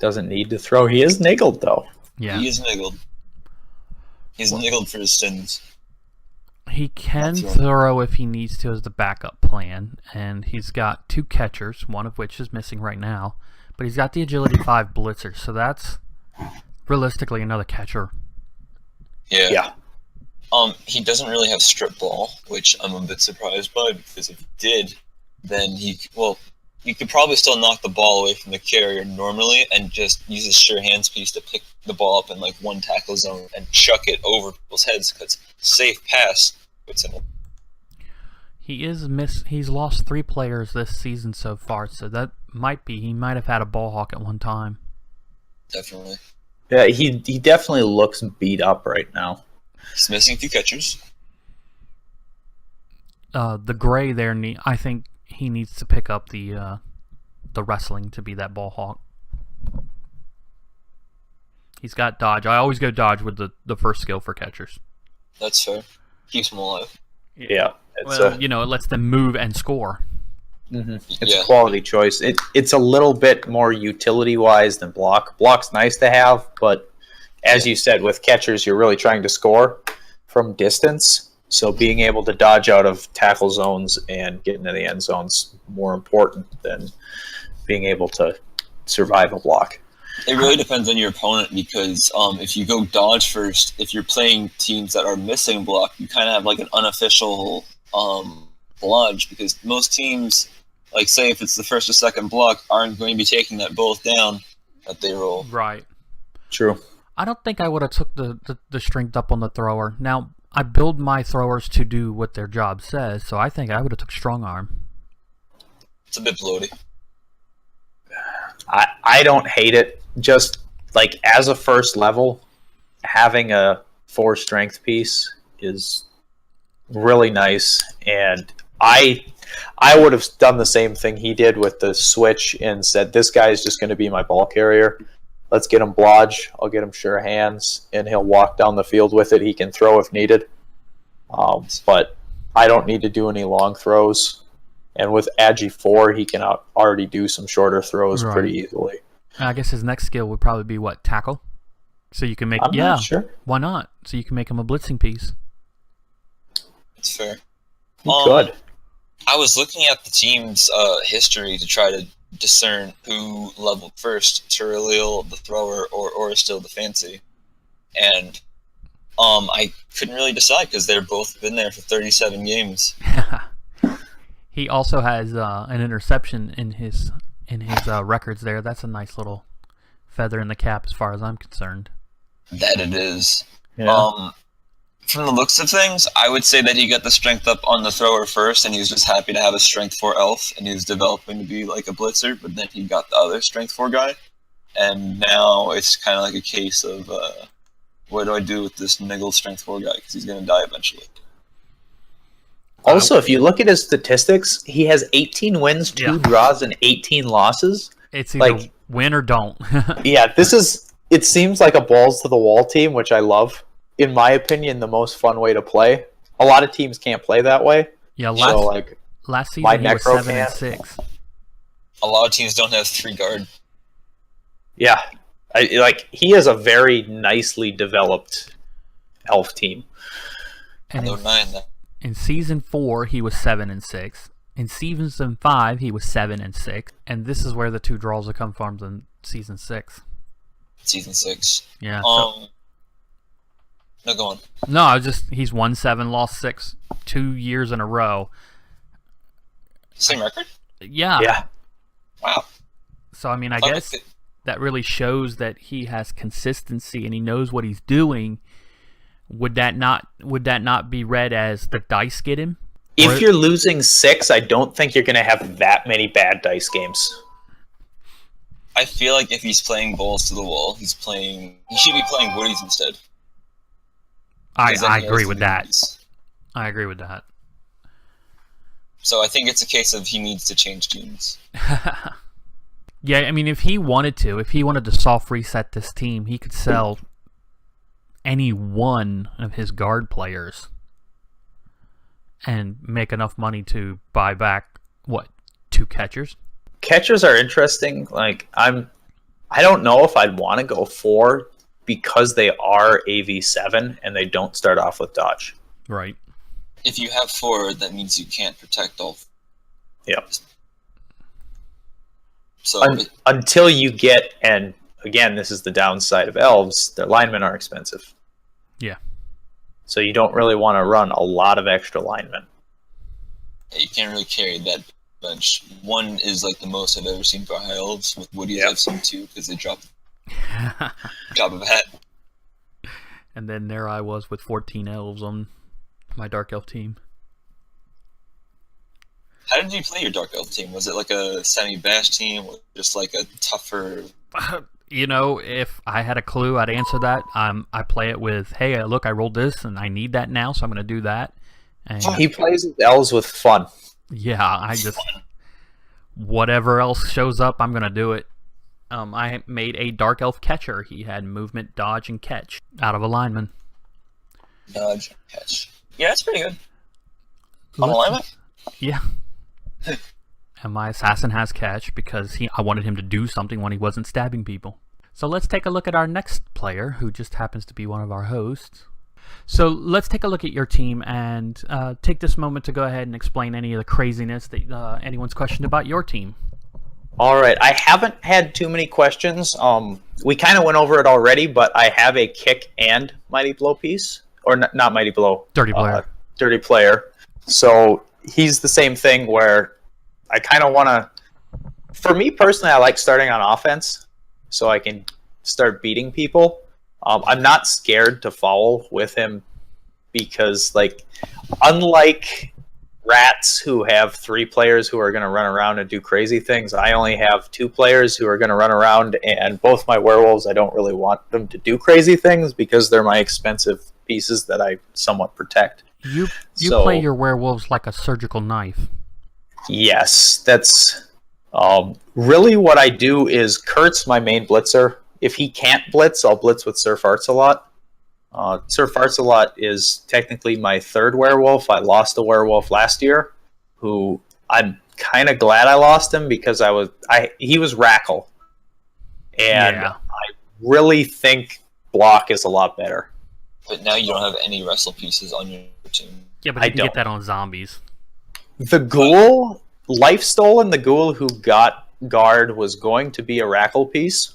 Doesn't need to throw. He is niggled, though. Yeah. He is niggled. He's niggled for his sins. He can That's right. throw if he needs to as the backup plan, and he's got 2 catchers, one of which is missing right now, but he's got the agility 5 blitzer, so that's realistically another catcher. Yeah. He doesn't really have strip ball, which I'm a bit surprised by, because if he did, then you could probably still knock the ball away from the carrier normally and just use his sure hands piece to pick the ball up in like one tackle zone and chuck it over people's heads, because safe pass puts him. He's lost 3 players this season so far, so that he might have had a ball hawk at one time. Definitely. Yeah, he definitely looks beat up right now. He's missing a few catchers. The gray there, I think he needs to pick up the wrestling to be that ball hawk. He's got dodge. I always go dodge with the first skill for catchers. That's fair. Keeps him alive. Yeah. It's Well, it lets them move and score. It's a quality choice. It's a little bit more utility-wise than block. Block's nice to have, but as you said, with catchers, you're really trying to score from distance. So being able to dodge out of tackle zones and get into the end zone's more important than being able to survive a block. It really depends on your opponent, because if you go dodge first, if you're playing teams that are missing block, you kind of have like an unofficial bludge, because most teams, like say if it's the first or second block, aren't going to be taking that both down that they roll. Right. True. I don't think I would have took the strength up on the thrower. Now, I build my throwers to do what their job says, so I think I would have took strong arm. It's a bit bloated. I don't hate it. Just like as a first level, having a 4-strength piece is really nice, and I would have done the same thing he did with the switch and said, this guy is just going to be my ball carrier. Let's get him blodge. I'll get him sure hands, and he'll walk down the field with it. He can throw if needed. But I don't need to do any long throws. And with Agi 4, he can already do some shorter throws pretty easily. I guess his next skill would probably be what? Tackle? So you can make... I'm not sure. Why not? So you can make him a blitzing piece. It's fair. Good. I was looking at the team's history to try to discern who leveled first, Turalil, the thrower, or still the fancy. And I couldn't really decide because they're both been there for 37 games. He also has an interception in his records there. That's a nice little feather in the cap as far as I'm concerned. That it is. Yeah. From the looks of things, I would say that he got the strength up on the thrower first, and he was just happy to have a strength 4 elf, and he was developing to be like a blitzer, but then he got the other strength 4 guy, and now it's kind of like a case of, what do I do with this niggle strength 4 guy, because he's going to die eventually. Also, if you look at his statistics, he has 18 wins, 2 draws, and 18 losses. It's either win or don't. Yeah, it seems like a balls to the wall team, which I love. In my opinion, the most fun way to play. A lot of teams can't play that way. Yeah, last season my he was Necro 7-6. A lot of teams don't have 3 guard. Yeah, he has a very nicely developed elf team. And No 9 then. in season 4 he was 7-6. In season 5 he was 7-6. And this is where the 2 draws have come from in season 6. Season 6. Yeah. No, go on. No, he's won 7, lost 6, 2 years in a row. Same record? Yeah. Yeah. Wow. So I mean, I guess that really shows that he has consistency and he knows what he's doing. Would that not be read as the dice get him? If you're losing 6, I don't think you're going to have that many bad dice games. I feel like if he's playing balls to the wall, he should be playing Woodies instead. I agree with that. I agree with that. So I think it's a case of he needs to change teams. Yeah, I mean, if he wanted to soft reset this team, he could sell any one of his guard players and make enough money to buy back, 2 catchers? Catchers are interesting. I don't know if I'd want to go 4 because they are AV7 and they don't start off with dodge. Right. If you have 4, that means you can't protect all. Yep. So until you get, and again, this is the downside of elves, their linemen are expensive. Yeah. So you don't really want to run a lot of extra linemen. You can't really carry that bench. 1 is like the most I've ever seen for high elves. With Woodies, I've seen 2 because they drop a hat. And then there I was with 14 elves on my dark elf team. How did you play your dark elf team? Was it like a semi-bash team, or just like a tougher? If I had a clue, I'd answer that. I play it with, hey, look, I rolled this and I need that now, so I'm going to do that. And He plays with elves with fun. yeah, whatever else shows up, I'm going to do it. I made a dark elf catcher. He had movement, dodge, and catch out of a lineman. Dodge, catch. Yeah, that's pretty good. On alignment? Yeah. And my assassin has catch because I wanted him to do something when he wasn't stabbing people. So let's take a look at our next player, who just happens to be one of our hosts. So let's take a look at your team and take this moment to go ahead and explain any of the craziness that anyone's questioned about your team. All right. I haven't had too many questions. We kind of went over it already, but I have a kick and mighty blow piece. Or not mighty blow. Dirty player. Dirty player. So he's the same thing where I kind of want to... For me personally, I like starting on offense so I can start beating people. I'm not scared to foul with him because, unlike rats who have 3 players who are going to run around and do crazy things, I only have 2 players who are going to run around, and both my werewolves, I don't really want them to do crazy things because they're my expensive pieces that I somewhat protect. You play your werewolves like a surgical knife. Yes, that's really what I do is Kurt's my main blitzer. If he can't blitz, I'll blitz with Sir Farts-a-Lot. Sir Farts-a-Lot is technically my 3rd werewolf. I lost a werewolf last year, who I'm kind of glad I lost him because he was Rackle. And I really think block is a lot better. But now you don't have any wrestle pieces on your team. Yeah, but I you can don't. get that on zombies. The ghoul, Life Stolen, the ghoul who got guard was going to be a Rackle piece,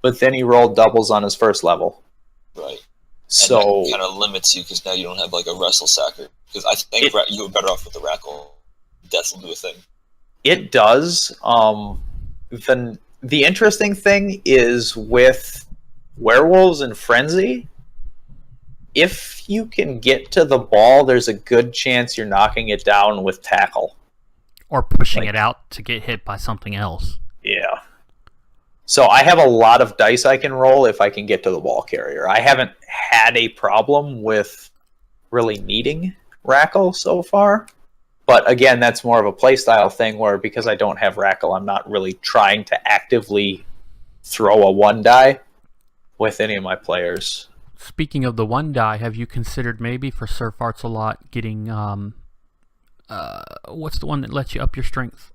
but then he rolled doubles on his first level. Right. So And that kind of limits you because now you don't have like a wrestle sacker. Because I think you were better off with the Rackle. Death will do a thing. it does. The interesting thing is with Werewolves and Frenzy, if you can get to the ball, there's a good chance you're knocking it down with tackle. Or pushing it out to get hit by something else. Yeah. So I have a lot of dice I can roll if I can get to the ball carrier. I haven't had a problem with really needing Rackle so far. But again, that's more of a playstyle thing where because I don't have Rackle, I'm not really trying to actively throw a 1-die with any of my players. Speaking of the 1-die, have you considered maybe for Surf Arts a lot getting what's the one that lets you up your strength?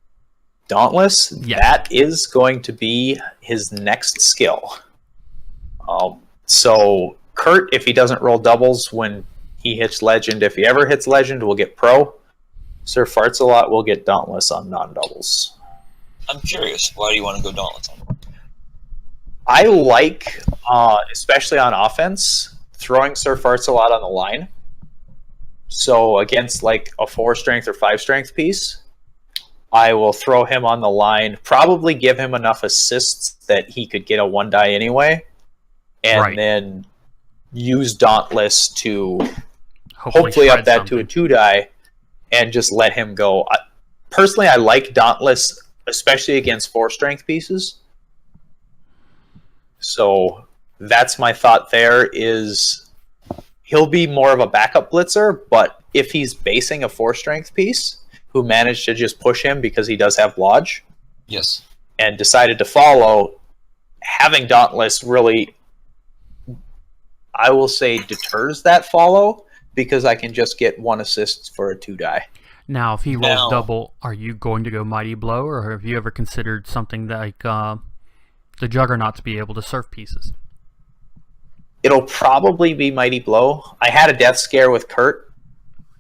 Dauntless, Yeah. that is going to be his next skill. So Kurt, if he doesn't roll doubles when he hits Legend, if he ever hits Legend, will get Pro. Sir Farts-a-Lot will get Dauntless on non-doubles. I'm curious. Why do you want to go Dauntless on? I like, especially on offense, throwing Sir Farts-a-Lot on the line. So against like a 4-strength or 5-strength piece, I will throw him on the line, probably give him enough assists that he could get a 1-die anyway, and then use Dauntless to hopefully up that to a 2-die and just let him go. Personally, I like Dauntless, especially against 4-strength pieces. So that's my thought there is he'll be more of a backup blitzer, but if he's basing a 4-strength piece who managed to just push him because he does have Lodge Yes. and decided to follow, having Dauntless really, I will say, deters that follow because I can just get 1 assist for a 2-die. Now, if he rolls double, are you going to go Mighty Blow, or have you ever considered something like the Juggernauts be able to surf pieces? It'll probably be Mighty Blow. I had a death scare with Kurt,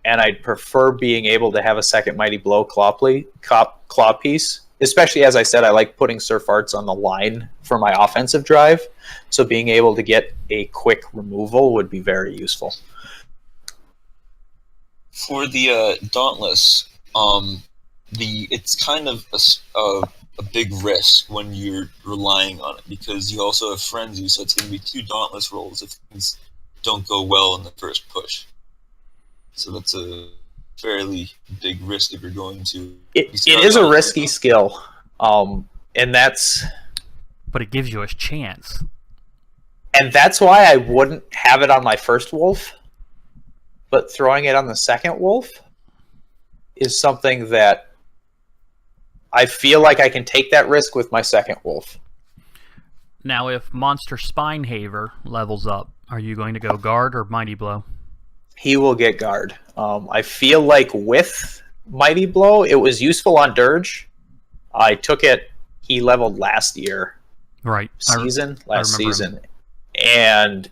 and I'd prefer being able to have a second Mighty Blow claw piece. Especially, as I said, I like putting Surf Arts on the line for my offensive drive, so being able to get a quick removal would be very useful. For the Dauntless, it's kind of a big risk when you're relying on it because you also have Frenzy, so it's going to be 2 Dauntless rolls if things don't go well in the first push. So that's a fairly big risk if you're going to... It is a risky skill, and that's... But it gives you a chance. And that's why I wouldn't have it on my first wolf, but throwing it on the second wolf is something that I feel like I can take that risk with my second wolf. Now, if Monster Spinehaver levels up, are you going to go Guard or Mighty Blow? He will get Guard. I feel like with Mighty Blow, it was useful on Dirge. I took it, he leveled last year. Right. Last season. And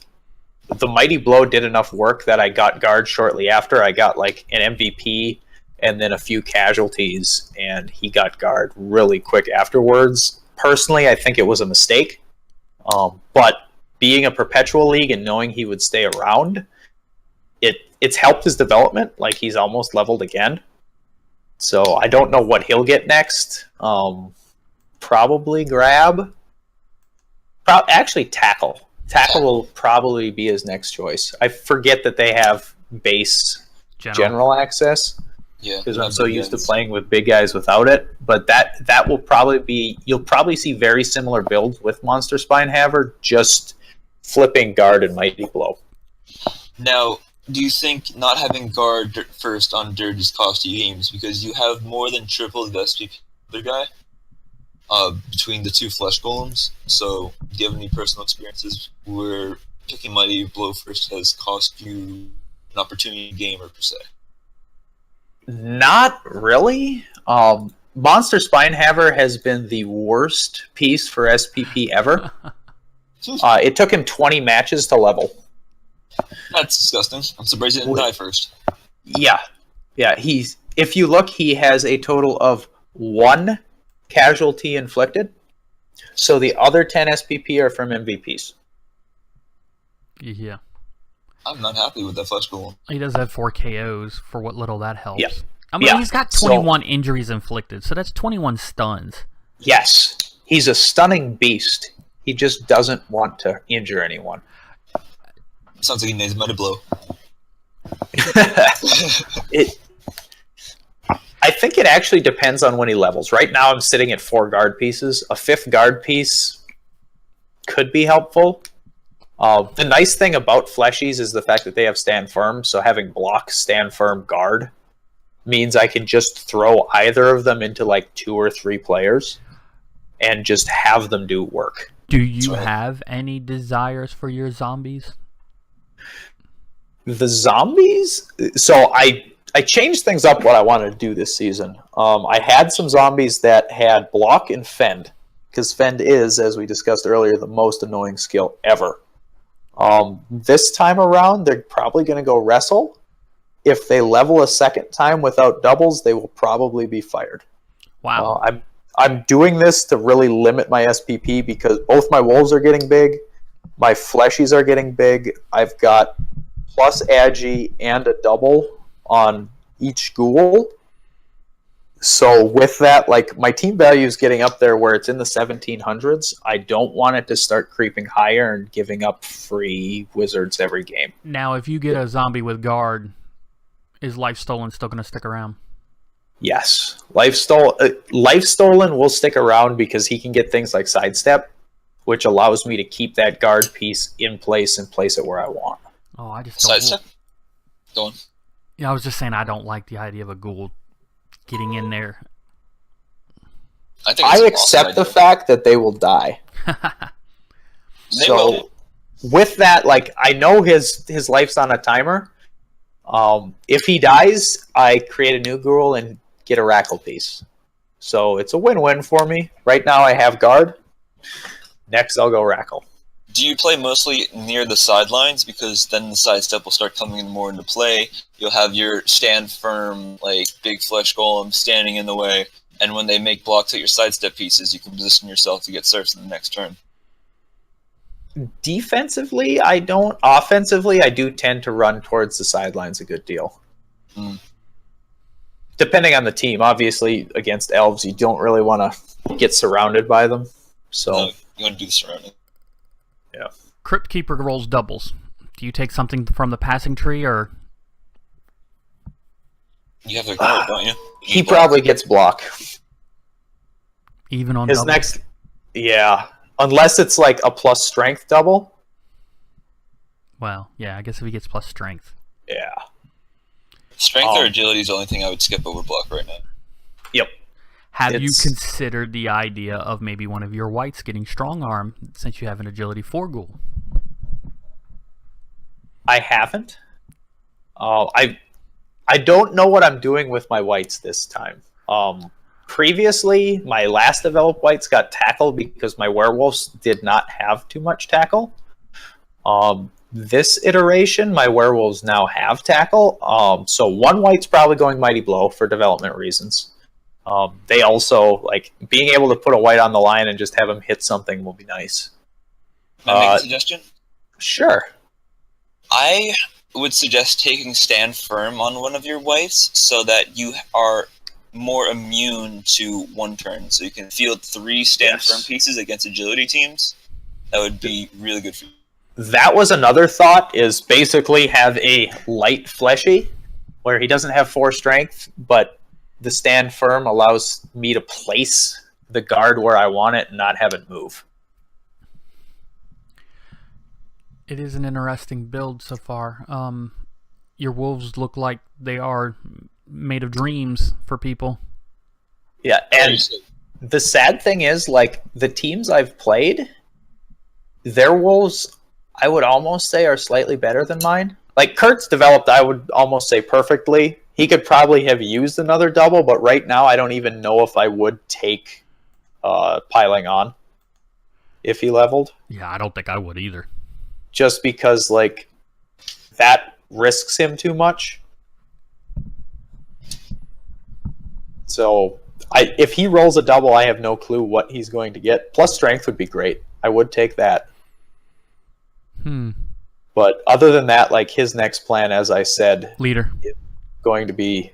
the Mighty Blow did enough work that I got Guard shortly after. I got like an MVP and then a few casualties, and he got Guard really quick afterwards. Personally, I think it was a mistake. But being a perpetual league and knowing he would stay around, it's helped his development. Like, he's almost leveled again. So I don't know what he'll get next. Probably grab. Actually, Tackle. Tackle will probably be his next choice. I forget that they have base general access. Yeah, because I'm so used to playing with big guys without it. But that will probably be... You'll probably see very similar builds with Monster Spinehaver, just flipping Guard and Mighty Blow. Now, do you think not having Guard first on Dirge is cost you games because you have more than triple the SPP other guy between the 2 Flesh Golems? So, do you have any personal experiences where picking Mighty Blow first has cost you an opportunity gamer per se? Not really. Monster Spinehaver has been the worst piece for SPP ever. It took him 20 matches to level. That's disgusting. I'm surprised he didn't die first. Yeah. If you look, he has a total of 1 casualty inflicted. So the other 10 SPP are from MVPs. Yeah. I'm not happy with that flesh golem. He does have 4 KOs for what little that helps. Yeah. I mean, he's got 21 injuries inflicted, so that's 21 stuns. Yes. He's a stunning beast. He just doesn't want to injure anyone. Sounds like he needs Meta Blow. I think it actually depends on when he levels. Right now I'm sitting at 4 guard pieces. A 5th guard piece could be helpful. The nice thing about fleshies is the fact that they have stand firm, so having block, stand firm, guard means I can just throw either of them into like 2 or 3 players and just have them do work. Do you have any desires for your zombies? The zombies? So I changed things up what I wanted to do this season. I had some zombies that had block and fend, because fend is, as we discussed earlier, the most annoying skill ever. This time around, they're probably going to go wrestle. If they level a second time without doubles, they will probably be fired. Wow. I'm doing this to really limit my SPP because both my wolves are getting big, my fleshies are getting big. I've got plus agi and a double on each ghoul. So with that, like, my team value is getting up there where it's in the 1700s. I don't want it to start creeping higher and giving up free wizards every game. Now, if you get a zombie with guard, is Life Stolen still going to stick around? Yes. Life Stolen will stick around because he can get things like Sidestep, which allows me to keep that guard piece in place and place it where I want. Oh, I just don't. Sidestep? Go on. Yeah, I was just saying I don't like the idea of a ghoul getting in there. I accept the fact that they will die. So with that, like, I know his life's on a timer. If he dies, I create a new ghoul and get a Rackle piece. So it's a win-win for me. Right now I have guard. Next I'll go Rackle. Do you play mostly near the sidelines? Because then the sidestep will start coming more into play. You'll have your stand firm, like, big flesh golem standing in the way, and when they make blocks at your sidestep pieces, you can position yourself to get surfs in the next turn. Defensively, I don't. Offensively, I do tend to run towards the sidelines a good deal. Depending on the team. Obviously, against elves, you don't really want to get surrounded by them. So No, you want to do the surrounding. Yeah. Crypt Keeper rolls doubles. Do you take something from the passing tree, or You have to guard, don't you? He probably gets block. Even on his double? next, yeah, unless it's like a plus strength double. Well, yeah, I guess if he gets plus strength. Yeah. Strength or agility is the only thing I would skip over block right now. Yep. Have you considered the idea of maybe one of your whites getting strong arm since you have an agility 4 ghoul? I haven't. I don't know what I'm doing with my whites this time. Previously, my last developed whites got tackle because my werewolves did not have too much tackle. This iteration, my werewolves now have tackle. So one white's probably going Mighty Blow for development reasons. They also, like, being able to put a white on the line and just have him hit something will be nice. Can I make a suggestion? Sure. I would suggest taking stand firm on one of your whites so that you are more immune to one turn. So you can field 3 stand firm pieces against agility teams. That would be really good for you. That was another thought, is basically have a light fleshy where he doesn't have 4 strength, but the stand firm allows me to place the guard where I want it and not have it move. It is an interesting build so far. Your wolves look like they are made of dreams for people. Yeah, and the sad thing is, like, the teams I've played, their wolves, I would almost say, are slightly better than mine. Like, Kurt's developed, I would almost say, perfectly. He could probably have used another double, but right now I don't even know if I would take piling on if he leveled. Yeah, I don't think I would either. Just because, like, that risks him too much. So if he rolls a double, I have no clue what he's going to get. Plus strength would be great. I would take that. But other than that, like his next plan, as I said, leader is going to be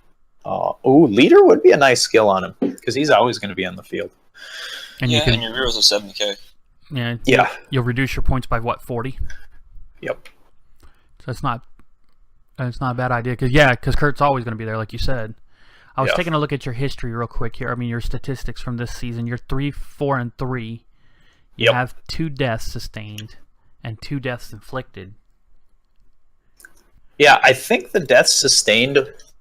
leader would be a nice skill on him because he's always going to be on the field. And and your heroes are 70k. Yeah. You'll reduce your points by what, 40? Yep. So it's not a bad idea because Kurt's always going to be there, like you said. I was taking a look at your history real quick here. I mean, your statistics from this season. You're 3, 4, and 3. You have 2 deaths sustained and 2 deaths inflicted. Yeah, I think the deaths sustained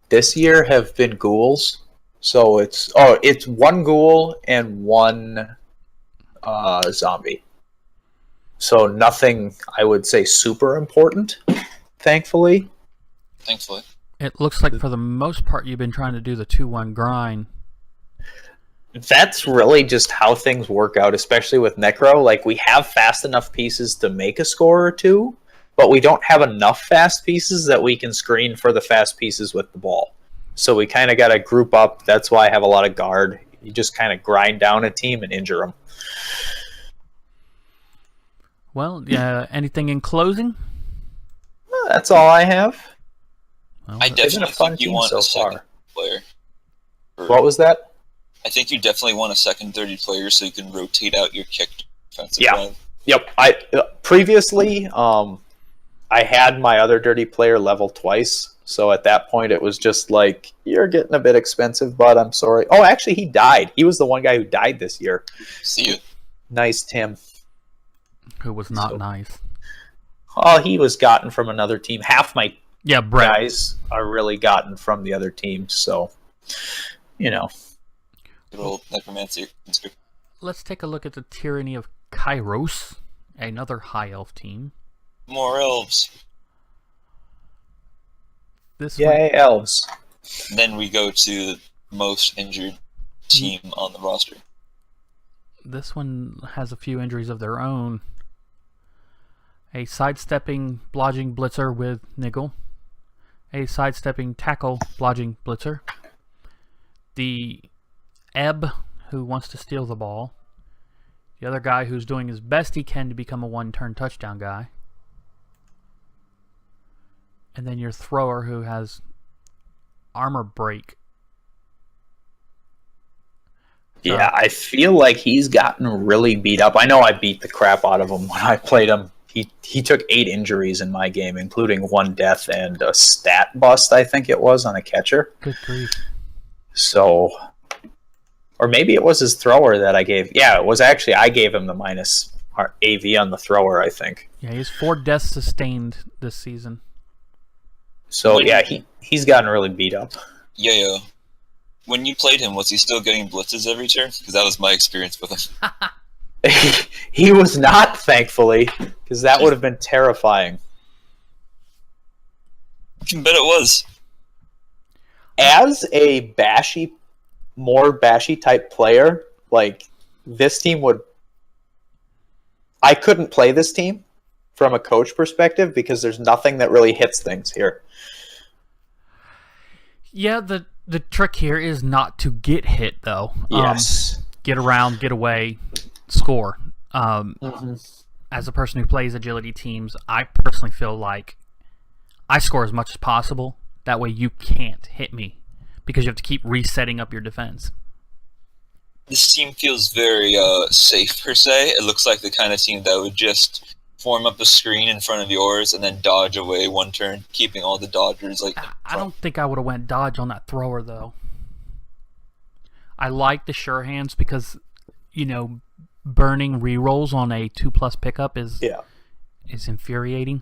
this year have been ghouls. So it's 1 ghoul and 1 zombie. So nothing, I would say, super important, thankfully. It looks like for the most part you've been trying to do the 2-1 grind. That's really just how things work out, especially with Necro. Like, we have fast enough pieces to make a score or 2, but we don't have enough fast pieces that we can screen for the fast pieces with the ball. So we kind of got to group up. That's why I have a lot of guard. You just kind of grind down a team and injure them. Well, anything in closing? That's all I have. Well, I definitely think you want a second player. What was that? I think you definitely want a second 30 player so you can rotate out your kicked defensive line. Yep. Previously, I had my other dirty player level twice, so at that point it was just like, you're getting a bit expensive, bud. I'm sorry. Oh, actually, he died. He was the one guy who died this year. See you. Nice, Tim. Who was not nice. Oh, he was gotten from another team. Half my Brett. Guys are really gotten from the other team, so, Good old necromancy. Let's take a look at the tyranny of Kairos, another high elf team. More elves. Elves. Then we go to the most injured team on the roster. This one has a few injuries of their own. A sidestepping blodging blitzer with Niggle. A sidestepping tackle blodging blitzer. The Ebb, who wants to steal the ball. The other guy who's doing his best he can to become a one-turn touchdown guy. And then your thrower, who has armor break. Yeah, I feel like he's gotten really beat up. I know I beat the crap out of him when I played him. He took 8 injuries in my game, including 1 death and a stat bust, I think it was, on a catcher. Good grief. So, or maybe it was his thrower that I gave. Yeah, it was actually, I gave him the minus AV on the thrower, I think. Yeah, he's 4 deaths sustained this season. So, yeah, he's gotten really beat up. Yayo. When you played him, was he still getting blitzes every turn? Because that was my experience with him. He was not, thankfully, because that would have been terrifying. I can bet it was. As a more bashy type player, like, this team would... I couldn't play this team from a coach perspective because there's nothing that really hits things here. Yeah, the trick here is not to get hit, though. Yes. Get around, get away, score. As a person who plays agility teams, I personally feel like I score as much as possible. That way you can't hit me because you have to keep resetting up your defense. This team feels very safe, per se. It looks like the kind of team that would just form up a screen in front of yours and then dodge away one turn, keeping all the dodgers like... I don't think I would have went dodge on that thrower, though. I like the sure hands because, burning rerolls on a 2+ pickup is infuriating.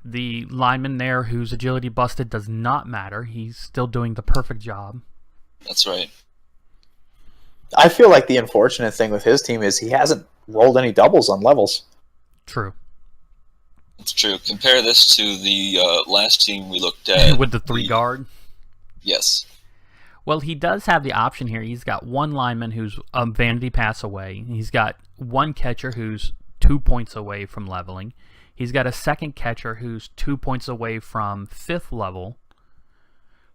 The lineman there whose agility busted does not matter. He's still doing the perfect job. That's right. I feel like the unfortunate thing with his team is he hasn't rolled any doubles on levels. True. It's true. Compare this to the last team we looked at. With the 3 guard? Yes. Well, he does have the option here. He's got 1 lineman who's a vanity pass away. He's got 1 catcher who's 2 points away from leveling. He's got a second catcher who's 2 points away from 5th level.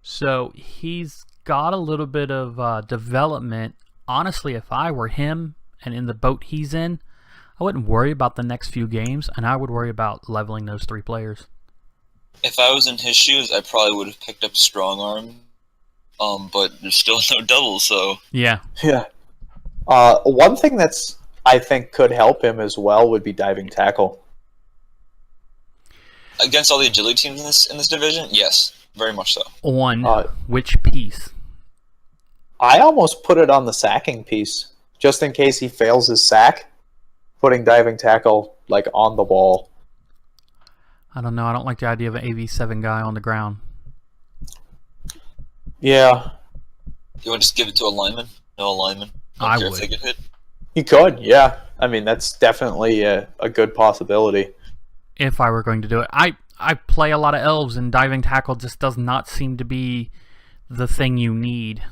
So he's got a little bit of development. Honestly, if I were him and in the boat he's in, I wouldn't worry about the next few games, and I would worry about leveling those 3 players. If I was in his shoes, I probably would have picked up Strong Arm, but there's still no doubles, so... Yeah. Yeah. One thing that's I think could help him as well would be diving tackle. Against all the agility teams in this division, yes, very much so. On which piece? I almost put it on the sacking piece, just in case he fails his sack, putting diving tackle like on the ball. I don't know. I don't like the idea of an AV7 guy on the ground. Yeah. You want to just give it to a lineman? No, a lineman. I care would. if they get hit. He could, yeah. I mean, that's definitely a good possibility. If I were going to do it. I play a lot of elves, and diving tackle just does not seem to be the thing you need.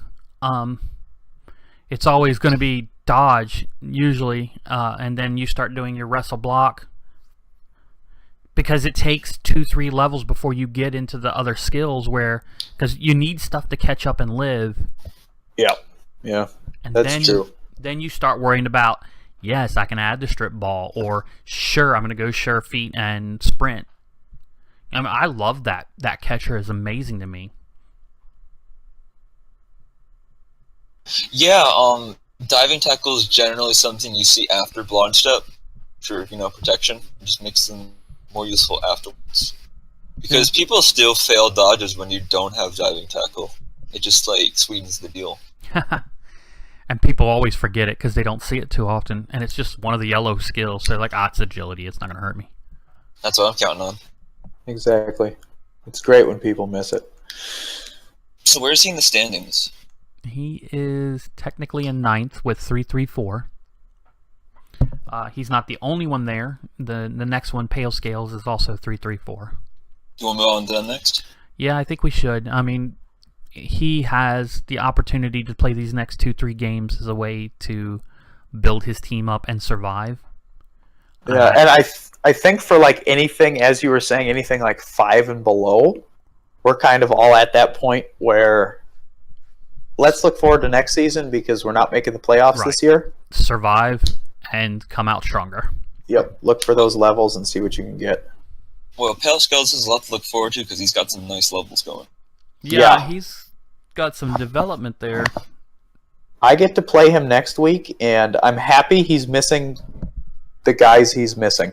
It's always going to be dodge, usually, and then you start doing your wrestle block. Because it takes 2-3 levels before you get into the other skills because you need stuff to catch up and live. Yeah, And that's true. Then you start worrying about, yes, I can add the strip ball, or sure, I'm going to go sure feet and sprint. I mean, I love that. That catcher is amazing to me. Yeah, diving tackle is generally something you see after blind step for, protection. It just makes them more useful afterwards. Because people still fail dodges when you don't have diving tackle. It just, sweetens the deal. And people always forget it because they don't see it too often, and it's just one of the yellow skills. So they're like, it's agility. It's not going to hurt me. That's what I'm counting on. Exactly. It's great when people miss it. So where's he in the standings? He is technically in 9th with 334. He's not the only one there. The next one, Pale Scales, is also 334. You want to move on to that next? Yeah, I think we should. I mean, he has the opportunity to play these next 2-3 games as a way to build his team up and survive. Yeah, and I think for anything, as you were saying, anything 5 and below, we're kind of all at that point where let's look forward to next season because we're not making the playoffs this year. Survive and come out stronger. Yep, look for those levels and see what you can get. Well, Pale Scales has a lot to look forward to because he's got some nice levels going. Yeah, he's got some development there. I get to play him next week, and I'm happy he's missing the guys he's missing.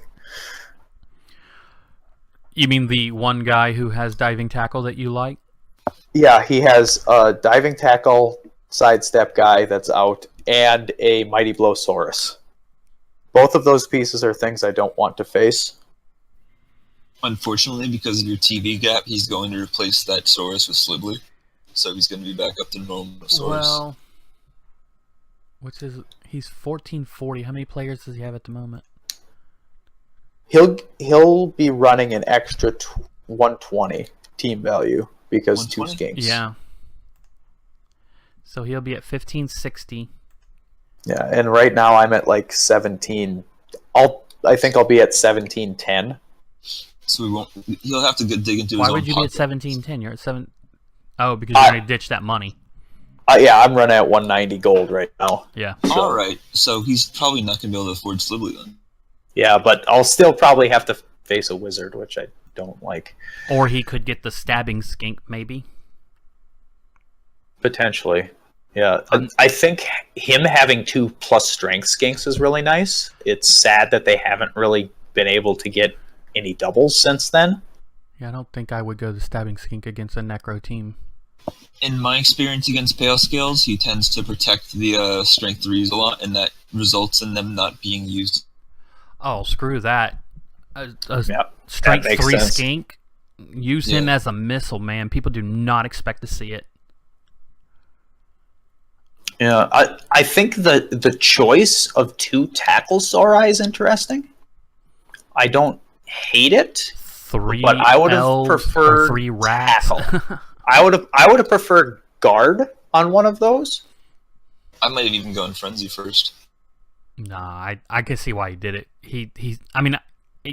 You mean the one guy who has diving tackle that you like? Yeah, he has a diving tackle sidestep guy that's out and a Mighty Blowsaurus. Both of those pieces are things I don't want to face. Unfortunately, because of your TV gap, he's going to replace that Saurus with Slibbly. So he's going to be back up to normal Saurus. Well, he's 1440. How many players does he have at the moment? He'll be running an extra 120 team value because 2 skinks. Yeah. So he'll be at 1560. Yeah, and right now I'm at 17. I think I'll be at 1710. So we won't. He'll have to dig into his Why own would you be at pocket. 1710? You're at 7. Oh, because you're going to ditch that money. Yeah, I'm running at 190 gold right now. Yeah. All right. So he's probably not going to be able to afford Slibbly then. Yeah, but I'll still probably have to face a wizard, which I don't like. Or he could get the stabbing skink, maybe. Potentially. Yeah. I think him having 2+ strength skinks is really nice. It's sad that they haven't really been able to get any doubles since then. Yeah, I don't think I would go the stabbing skink against a necro team. In my experience against Pale Scales, he tends to protect the strength 3s a lot, and that results in them not being used. Oh, screw that. A Yep, strength that makes 3 sense. skink, use him as a missile, man. People do not expect to see it. Yeah, I think the choice of 2 tackle Sauri is interesting. I don't hate it, 3 but I would have elves preferred or 3 rats. tackle. I would have preferred guard on one of those. I might have even gone Frenzy first. Nah, I can see why he did it. I mean,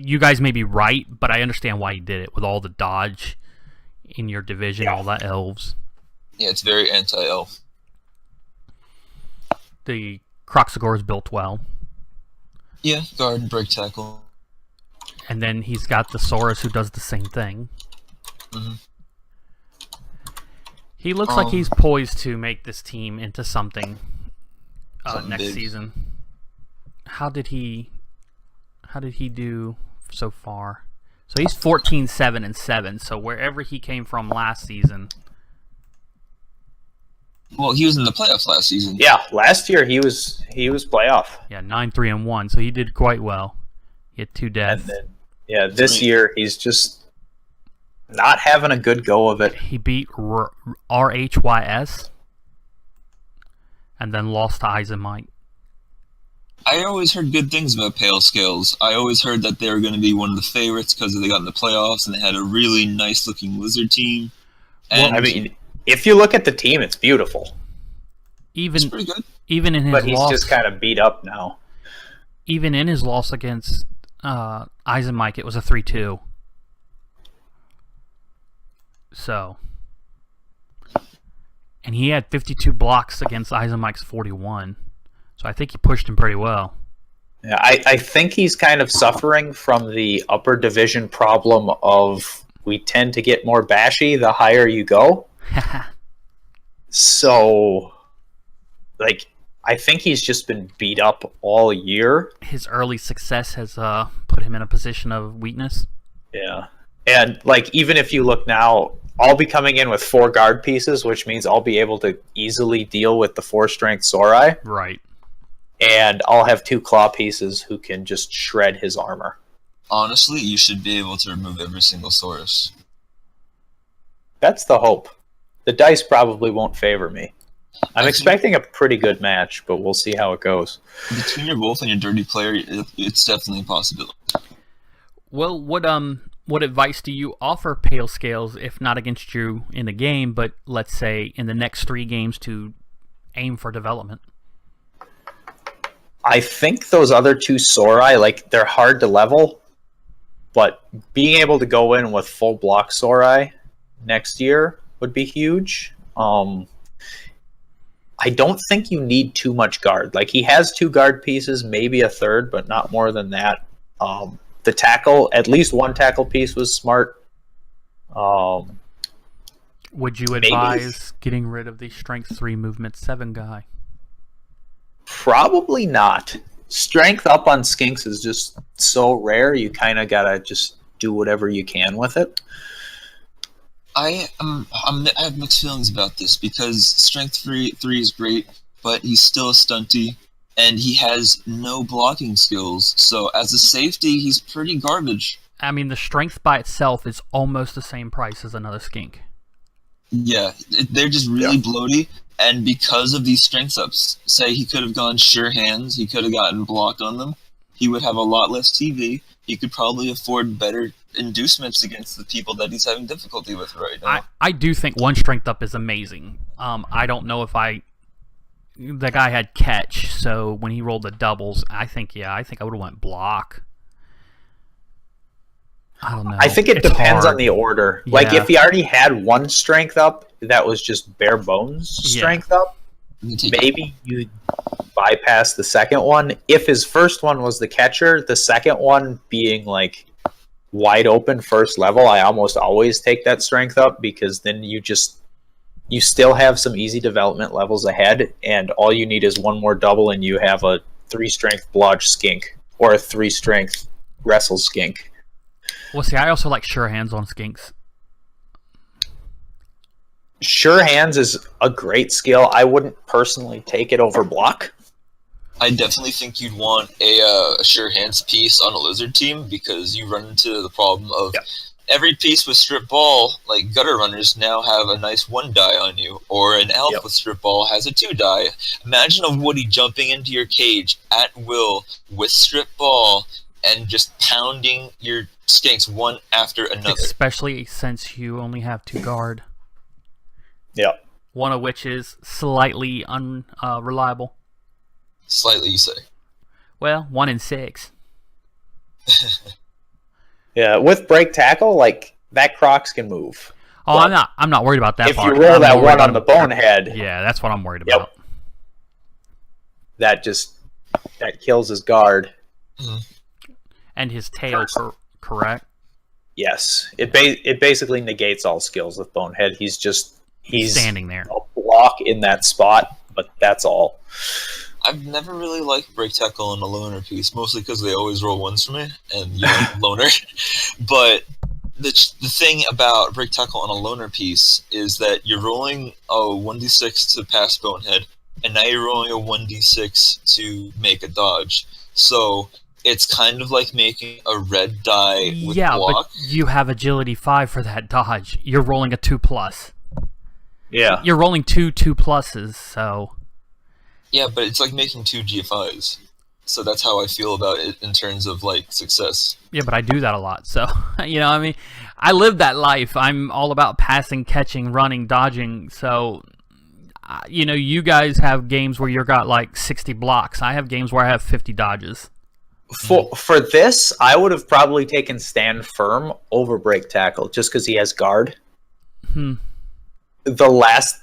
you guys may be right, but I understand why he did it with all the dodge in your division, all that elves. Yeah, it's very anti-elf. The Croxagore is built well. Yeah, guard and break tackle. And then he's got the Saurus who does the same thing. Mm-hmm. He looks like he's poised to make this team into something next big. season. How did he do so far? So he's 14-7-7. So wherever he came from last season. Well, he was in the playoffs last season. Yeah, last year he was playoff. Yeah, 9-3-1. So he did quite well. He had 2 deaths. And then, this year he's just not having a good go of it. He beat RHYS and then lost to Eisenmite. I always heard good things about Pale Scales. I always heard that they were going to be one of the favorites because they got in the playoffs and they had a really nice-looking lizard team. And Well, I mean, if you look at the team, it's beautiful. Even it's pretty good. even in his But he's loss, just kind of beat up now. even in his loss against Eisenmike, it was a 3-2. So, and he had 52 blocks against Eisenmike's 41. So I think he pushed him pretty well. Yeah, I think he's kind of suffering from the upper division problem of we tend to get more bashy the higher you go. So, like, I think he's just been beat up all year. His early success has put him in a position of weakness. Yeah. And, like, even if you look now, I'll be coming in with 4 guard pieces, which means I'll be able to easily deal with the 4-strength Sorai. Right. And I'll have 2 claw pieces who can just shred his armor. Honestly, you should be able to remove every single Saurus. That's the hope. The dice probably won't favor me. I'm expecting a pretty good match, but we'll see how it goes. Between your wolf and your dirty player, it's definitely a possibility. Well, what advice do you offer Pale Scales, if not against you in the game, but let's say in the next 3 games to aim for development? I think those other 2 Sorai, like, they're hard to level, but being able to go in with full block Sorai next year would be huge. I don't think you need too much guard. Like, he has 2 guard pieces, maybe a 3rd, but not more than that. The tackle, at least 1 tackle piece was smart. Would you advise getting rid of the Strength 3 Movement 7 guy? Probably not. Strength up on Skinks is just so rare, you kind of gotta just do whatever you can with it. I have mixed feelings about this because Strength 3 is great, but he's still a stunty, and he has no blocking skills. So as a safety, he's pretty garbage. I mean, the Strength by itself is almost the same price as another Skink. Yeah, they're just really bloaty, and because of these strength ups, say he could have gone sure hands, he could have gotten blocked on them, he would have a lot less TV, he could probably afford better inducements against the people that he's having difficulty with right now. I do think 1 Strength Up is amazing. I don't know if the guy had catch, so when he rolled the doubles, I think I would have went block. I don't know. I think it depends on the order. Yeah. Like, if he already had 1 strength up, that was just bare bones strength up, maybe you bypass the second one. If his first one was the catcher, the second one being, like, wide open first level, I almost always take that strength up, because then you still have some easy development levels ahead, and all you need is 1 more double, and you have a 3-strength blodge skink, or a 3-strength wrestle skink. Well, see, I also like sure hands on Skinks. Sure hands is a great skill. I wouldn't personally take it over block. I definitely think you'd want a sure hands piece on a lizard team, because you run into the problem of every piece with strip ball, like gutter runners now have a nice 1 die on you, or an elf with strip ball has a 2 die. Imagine a Woody jumping into your cage at will with strip ball and just pounding your skinks one after another. Especially since you only have 2 guard. Yeah. One of which is slightly unreliable. Slightly, you say? Well, 1 in 6. Yeah, with break tackle, like that Crocs can move. Oh, I'm not worried about that If part. you roll I'm that more one worried on the bonehead, Yeah, that's what I'm worried Yep. about. that kills his guard. And his tail, correct? Yes, it basically negates all skills with bonehead. He's Standing there. a block in that spot, but that's all. I've never really liked break tackle in a loner piece, mostly because they always roll ones for me, and you know, loner. But the thing about break tackle on a loner piece is that you're rolling a 1d6 to pass bonehead, and now you're rolling a 1d6 to make a dodge. So it's kind of like making a red die with block. But you have agility 5 for that dodge. You're rolling a 2+. Yeah, You're rolling 2+, so... Yeah, but it's like making 2 GFIs. So that's how I feel about it in terms of, like, success. Yeah, but I do that a lot, so... You know, I mean, I live that life. I'm all about passing, catching, running, dodging, so... You know, you guys have games where you've got, like, 60 blocks. I have games where I have 50 dodges. for this, I would have probably taken stand firm over break tackle, just because he has guard. The last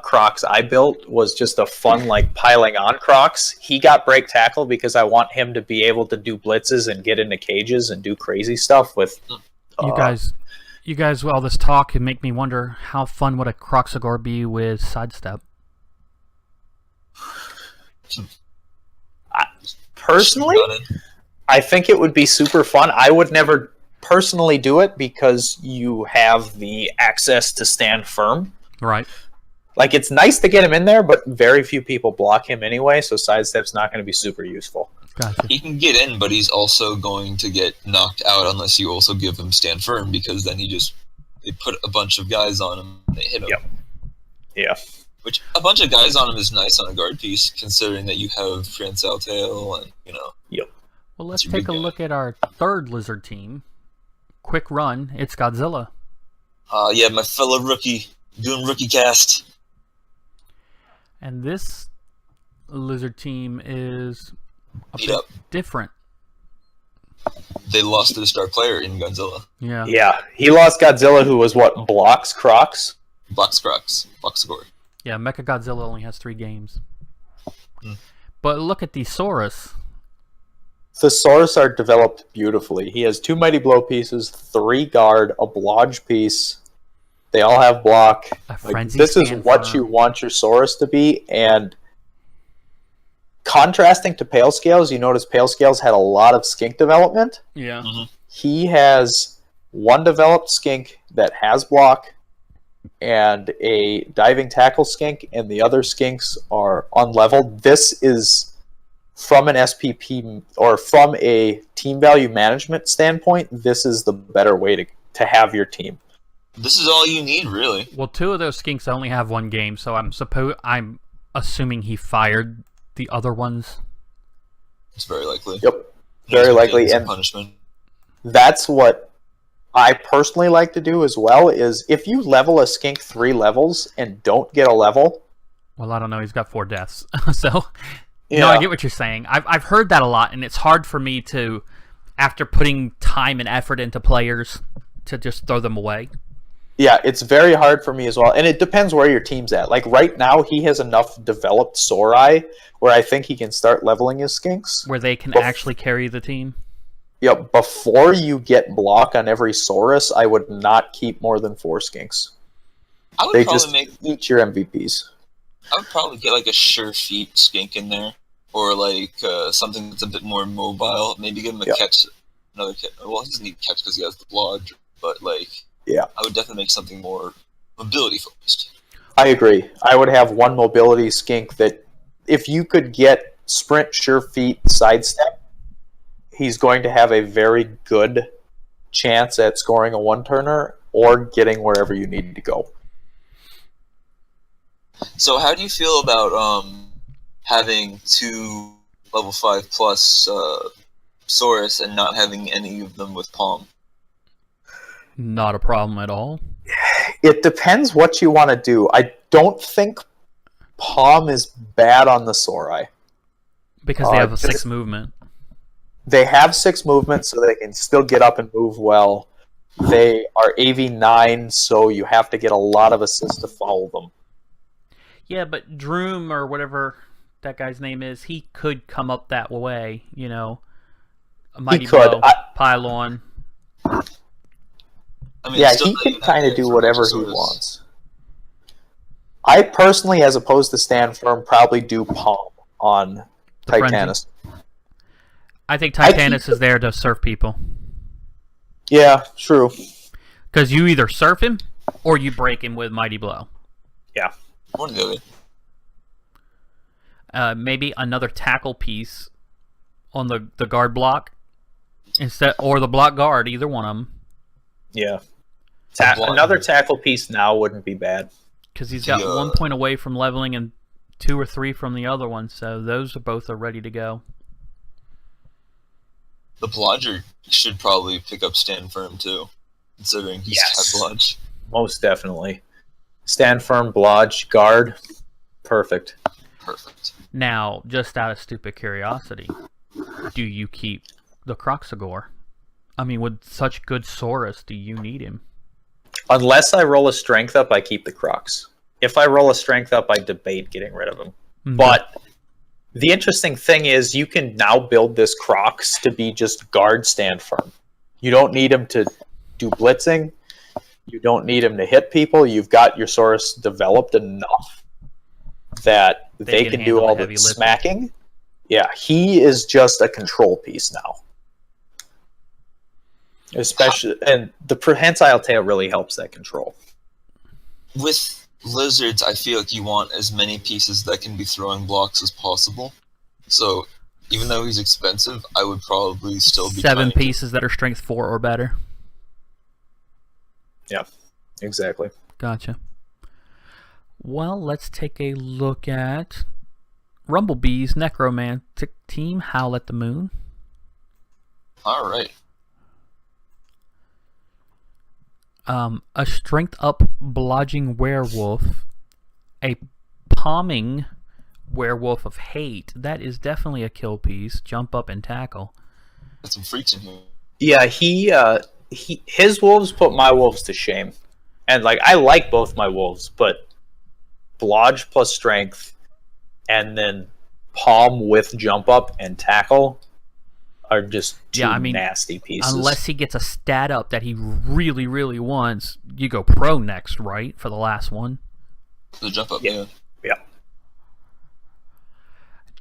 Crocs I built was just a fun, like, piling on Crocs. He got break tackle because I want him to be able to do blitzes and get into cages and do crazy stuff with... You guys, with all this talk, can make me wonder how fun would a Croxagore be with sidestep? Personally, I think it would be super fun. I would never personally do it because you have the access to stand firm. Right. Like, it's nice to get him in there, but very few people block him anyway, so sidestep's not going to be super useful. Gotcha. He can get in, but he's also going to get knocked out unless you also give him stand firm, because then they put a bunch of guys on him and they hit him. Yep. Yeah. Which, a bunch of guys on him is nice on a guard piece, considering that you have Prehensile Tail and, you know. Yep. Well, let's take a look at our third lizard team. Quick run. It's Godzilla. Yeah, my fellow rookie doing rookie cast. And this lizard team is a Beat bit up. different. They lost their star player in Godzilla. Yeah. Yeah. He lost Godzilla, who was what? Blocks Crocs? Boxcore. Yeah, Mechagodzilla only has 3 games. But look at the Saurus. The Saurus are developed beautifully. He has 2 Mighty Blow pieces, 3 guard, a blodge piece. They all have block. Like, this is what you want your Saurus to be, and contrasting to Pale Scales, you notice Pale Scales had a lot of skink development. Yeah. Mm-hmm. He has 1 developed skink that has block and a diving tackle skink, and the other skinks are unleveled. This is, from an SPP or from a team value management standpoint, this is the better way to have your team. This is all you need, really. Well, 2 of those skinks only have 1 game, so I'm assuming he fired the other ones. It's very likely. Yep, very likely. And punishment. That's what I personally like to do as well, is if you level a skink 3 levels and don't get a level... Well, I don't know. He's got 4 deaths. So, yeah. No, I get what you're saying. I've heard that a lot, and it's hard for me to, after putting time and effort into players, to just throw them away. Yeah, it's very hard for me as well. And it depends where your team's at. Like, right now, he has enough developed Sorai where I think he can start leveling his skinks. Where they can actually carry the team? Yeah, before you get block on every Saurus, I would not keep more than 4 skinks. I would probably eat your MVPs. I would probably get like a sure feet skink in there, or like something that's a bit more mobile. Maybe give him a catch, another catch. Well, he doesn't need catch because he has the blodge, but like, I would definitely make something more mobility focused. I agree. I would have 1 mobility skink that, if you could get sprint, sure feet, sidestep, he's going to have a very good chance at scoring a 1-turner or getting wherever you need to go. So how do you feel about having 2 level 5 plus Saurus and not having any of them with Palm? Not a problem at all. It depends what you want to do. I don't think Palm is bad on the Sorai. Because they have a 6 movement. They have 6 movement, so they can still get up and move well. They are AV9, so you have to get a lot of assists to follow them. Yeah, but Droom or whatever that guy's name is, he could come up that way, you know. A Mighty Blow, Pylon. I mean, yeah, he can kind of do whatever he wants. I personally, as opposed to Stand Firm, probably do Palm on Titanus. I think Titanus is there to surf people. Yeah, true. Because you either surf him or you break him with Mighty Blow. Yeah. One or the other. Maybe another tackle piece on the guard block instead, or the block guard, either one of them. Yeah. Another tackle piece now wouldn't be bad. Because he's got 1 point away from leveling and 2 or 3 from the other one, so those are both ready to go. The Blodger should probably pick up Stand Firm too, considering he's got Blodge. Most definitely. Stand Firm, Blodge, Guard. Perfect. Now, just out of stupid curiosity, do you keep the Croxagore? I mean, with such good Saurus, do you need him? Unless I roll a strength up, I keep the Crocs. If I roll a strength up, I debate getting rid of him. Mm-hmm. But the interesting thing is you can now build this Crocs to be just guard Stand Firm. You don't need him to do blitzing. You don't need him to hit people. You've got your Saurus developed enough that they can do all the smacking. Yeah, he is just a control piece now. Especially, and the prehensile tail really helps that control. With lizards, I feel like you want as many pieces that can be throwing blocks as possible. So, even though he's expensive, I would probably still be 7 pieces that are strength 4 or better. Yeah, exactly. Gotcha. Well, let's take a look at Rumblebee's Necromantic Team, Howl at the Moon. All right. A strength up blodging werewolf, a palming werewolf of hate. That is definitely a kill piece. Jump up and tackle. Got some freaks in here. Yeah, his wolves put my wolves to shame, and like I like both my wolves, but blodge plus strength, and then palm with jump up and tackle are just two nasty pieces. Unless he gets a stat up that he really, really wants, you go pro next, right? For the last one. The jump up, yeah.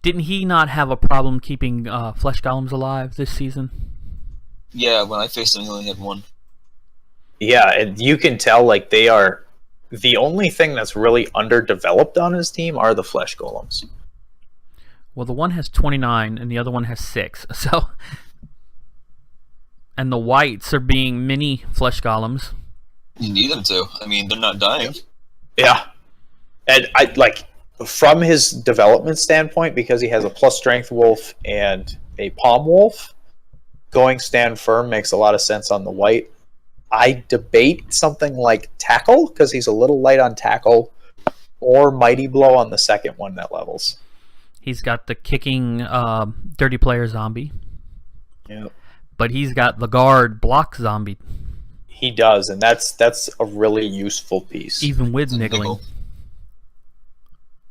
Didn't he not have a problem keeping flesh golems alive this season? Yeah, when I faced him, he only had 1. Yeah, and you can tell like they are the only thing that's really underdeveloped on his team are the flesh golems. Well, the one has 29 and the other one has 6. So, and the whites are being mini flesh golems. You need them to. I mean, they're not dying. Yeah, and I like from his development standpoint, because he has a plus strength wolf and a palm wolf. Going Stand Firm makes a lot of sense on the white. I debate something like tackle because he's a little light on tackle, or Mighty Blow on the second one that levels. He's got the kicking dirty player zombie. Yeah. But he's got the guard block zombie. He does, and that's a really useful piece. Even with niggling.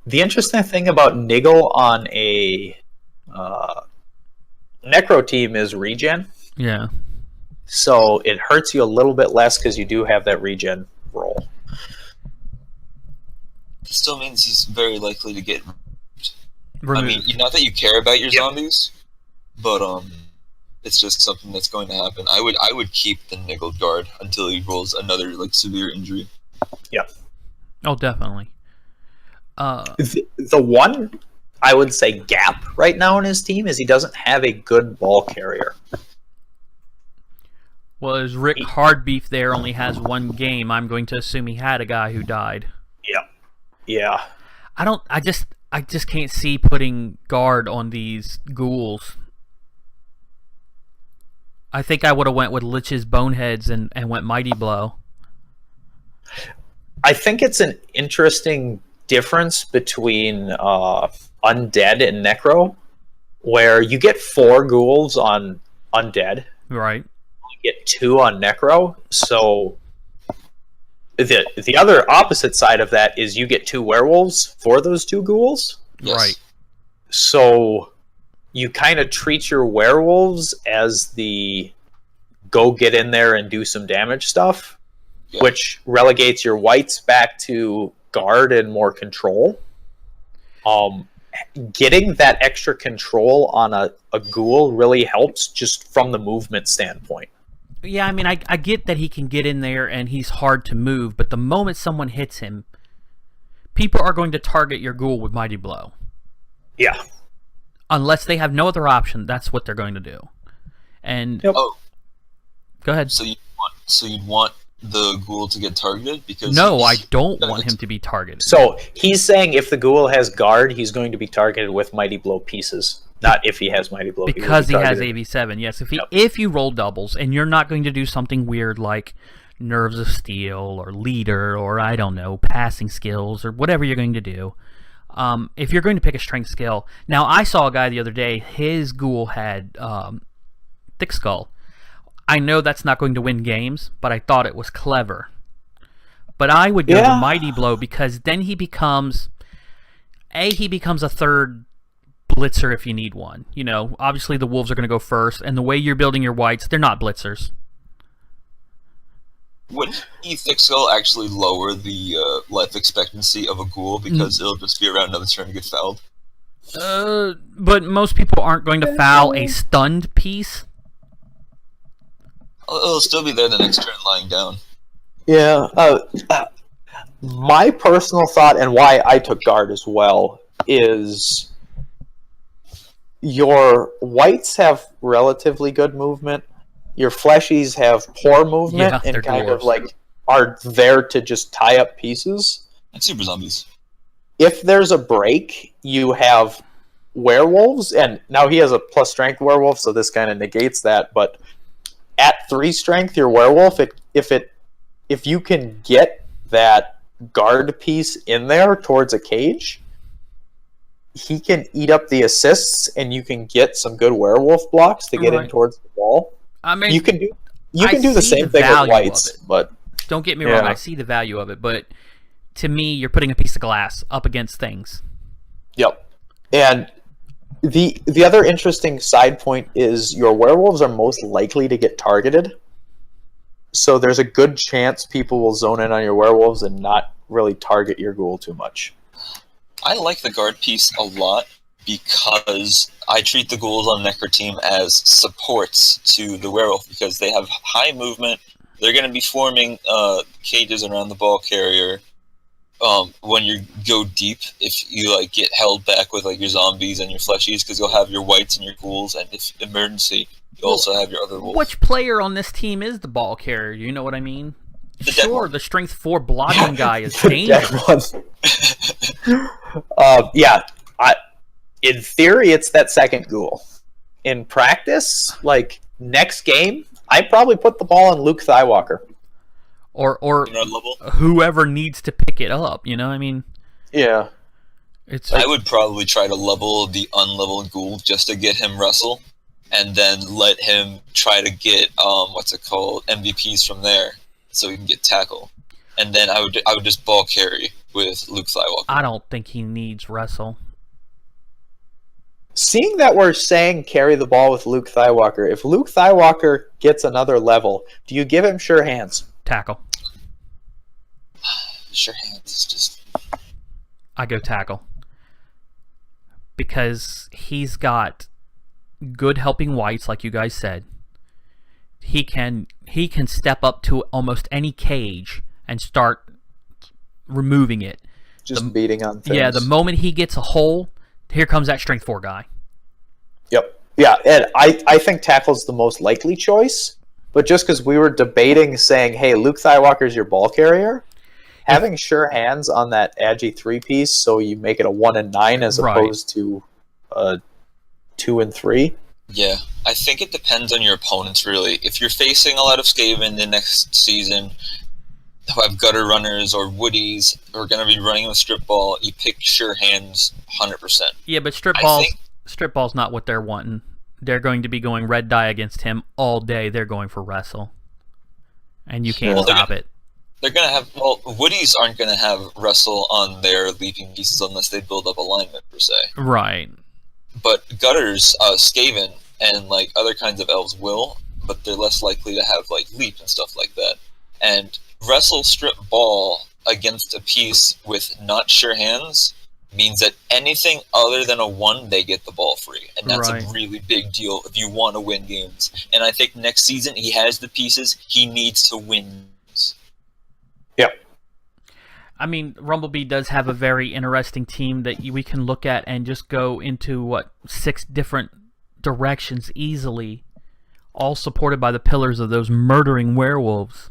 The interesting thing about niggle on a necro team is regen. Yeah. So it hurts you a little bit less because you do have that regen roll. It still means he's very likely to get removed. I mean, not that you care about your zombies, but it's just something that's going to happen. I would keep the niggled guard until he rolls another like severe injury. Yeah. Oh, definitely. The one I would say gap right now in his team is he doesn't have a good ball carrier. Well, as Rick Hardbeef there only has 1 game, I'm going to assume he had a guy who died. Yeah. Yeah. I just can't see putting guard on these ghouls. I think I would have went with Lich's Boneheads and went Mighty Blow. I think it's an interesting difference between Undead and Necro, where you get 4 ghouls on undead, Right. you get 2 on necro. So the other opposite side of that is you get 2 werewolves for those 2 ghouls. Yes. Right. So you kind of treat your werewolves as the go get in there and do some damage stuff, Yeah. which relegates your whites back to guard and more control. Getting that extra control on a ghoul really helps just from the movement standpoint. Yeah, I mean, I get that he can get in there and he's hard to move, but the moment someone hits him, people are going to target your ghoul with Mighty Blow. Yeah. Unless they have no other option, that's what they're going to do. And Yep. Oh, go ahead. so you'd want the ghoul to get targeted because No, I he's- don't want him to be targeted. So he's saying if the ghoul has guard, he's going to be targeted with Mighty Blow pieces. Not if he has Mighty Blow. Because he will be has targeted. AV7, yes. Yep. If you roll doubles and you're not going to do something weird like Nerves of Steel or Leader or, I don't know, passing skills or whatever you're going to do, if you're going to pick a strength skill. Now, I saw a guy the other day, his ghoul had Thick Skull. I know that's not going to win games, but I thought it was clever. But I would go Yeah. to Mighty Blow because then he becomes a third blitzer if you need one. You know, obviously the wolves are going to go first, and the way you're building your whites, they're not blitzers. Would Thick Skull actually lower the life expectancy of a ghoul because it'll just be around another turn to get fouled? But most people aren't going to foul a stunned piece. It'll still be there the next turn lying down. Yeah. My personal thought, and why I took guard as well, is your whites have relatively good movement. Your fleshies have poor movement, Yeah, they're and kind of dwarves. like are there to just tie up pieces. And super zombies. If there's a break, you have werewolves, and now he has a plus strength werewolf, so this kind of negates that. But at 3 strength, your werewolf, if you can get that guard piece in there towards a cage, he can eat up the assists, and you can get some good werewolf blocks to get in Right. towards the wall. I mean, You can do I the see same the thing with value of whites, it. but don't get me wrong, Yeah. I see the value of it, but to me, you're putting a piece of glass up against things. yep. And the other interesting side point is your werewolves are most likely to get targeted. So there's a good chance people will zone in on your werewolves and not really target your ghoul too much. I like the guard piece a lot because I treat the ghouls on Necro team as supports to the werewolf because they have high movement. They're going to be forming cages around the ball carrier. When you go deep, if you like get held back with like your zombies and your fleshies, because you'll have your whites and your ghouls, and if emergency, you also have your other wolves. Which player on this team is the ball carrier? You know what I mean? The dead Sure, one. the strength 4 blocking guy is Dead dangerous. one. In theory, it's that second ghoul. In practice, like next game, I probably put the ball on Luke Thywalker. Or Level. whoever needs to pick it up, you know? I mean, Yeah. it's I would probably try to level the unleveled ghoul just to get him wrestle, and then let him try to get MVPs from there, so he can get tackle. And then I would just ball carry with Luke Skywalker. I don't think he needs wrestle. Seeing that we're saying carry the ball with Luke Thywalker, if Luke Thywalker gets another level, do you give him sure hands? Tackle. Sure hands is just I go tackle. Because he's got good helping whites, like you guys said. He can step up to almost any cage and start removing it. Just beating on things. Yeah, the moment he gets a hole, here comes that strength 4 guy. Yep. Yeah, and I think tackle's the most likely choice, but just because we were debating saying, hey, Luke Thywalker's your ball carrier, having sure hands on that Agi 3-piece so you make it a 1 and 9 as Right. opposed to 2 and 3. yeah. I think it depends on your opponents really. If you're facing a lot of Skaven the next season who have gutter runners or woodies who are going to be running with strip ball, you pick sure hands 100%. Yeah, but strip I balls, think- Strip Ball's not what they're wanting. They're going to be going red die against him all day. They're going for wrestle. And you can't stop it. They're going to have... Well, Woodies aren't going to have wrestle on their leaping pieces unless they build up alignment, per se. Right. But Gutters, Skaven, and like other kinds of elves will, but they're less likely to have like leap and stuff like that. And wrestle strip ball against a piece with not sure hands means that anything other than a 1, they get the ball free. And that's a really big deal if you want to win games. And I think next season he has the pieces he needs to win. Yep. I mean, Rumblebee does have a very interesting team that we can look at and just go into, 6 different directions easily, all supported by the pillars of those murdering werewolves.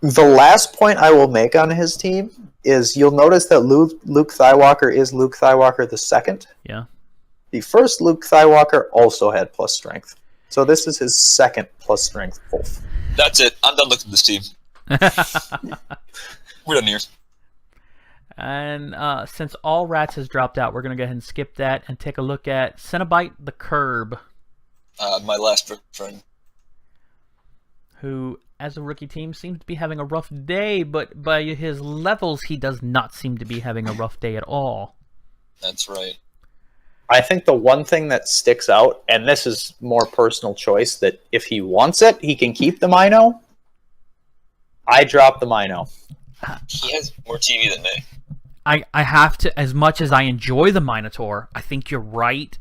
The last point I will make on his team is you'll notice that Luke Thywalker is Luke Thywalker the second. Yeah. The first Luke Thywalker also had plus strength. So this is his second plus strength wolf. That's it. I'm done looking at this team. We're done here. And since all rats has dropped out, we're going to go ahead and skip that and take a look at Cenobite the Curb. My last friend. Who, as a rookie team, seems to be having a rough day, but by his levels, he does not seem to be having a rough day at all. That's right. I think the one thing that sticks out, and this is more personal choice, that if he wants it, he can keep the Mino. I drop the Mino. He has more TV than me. I have to, as much as I enjoy the Minotaur, I think you're right.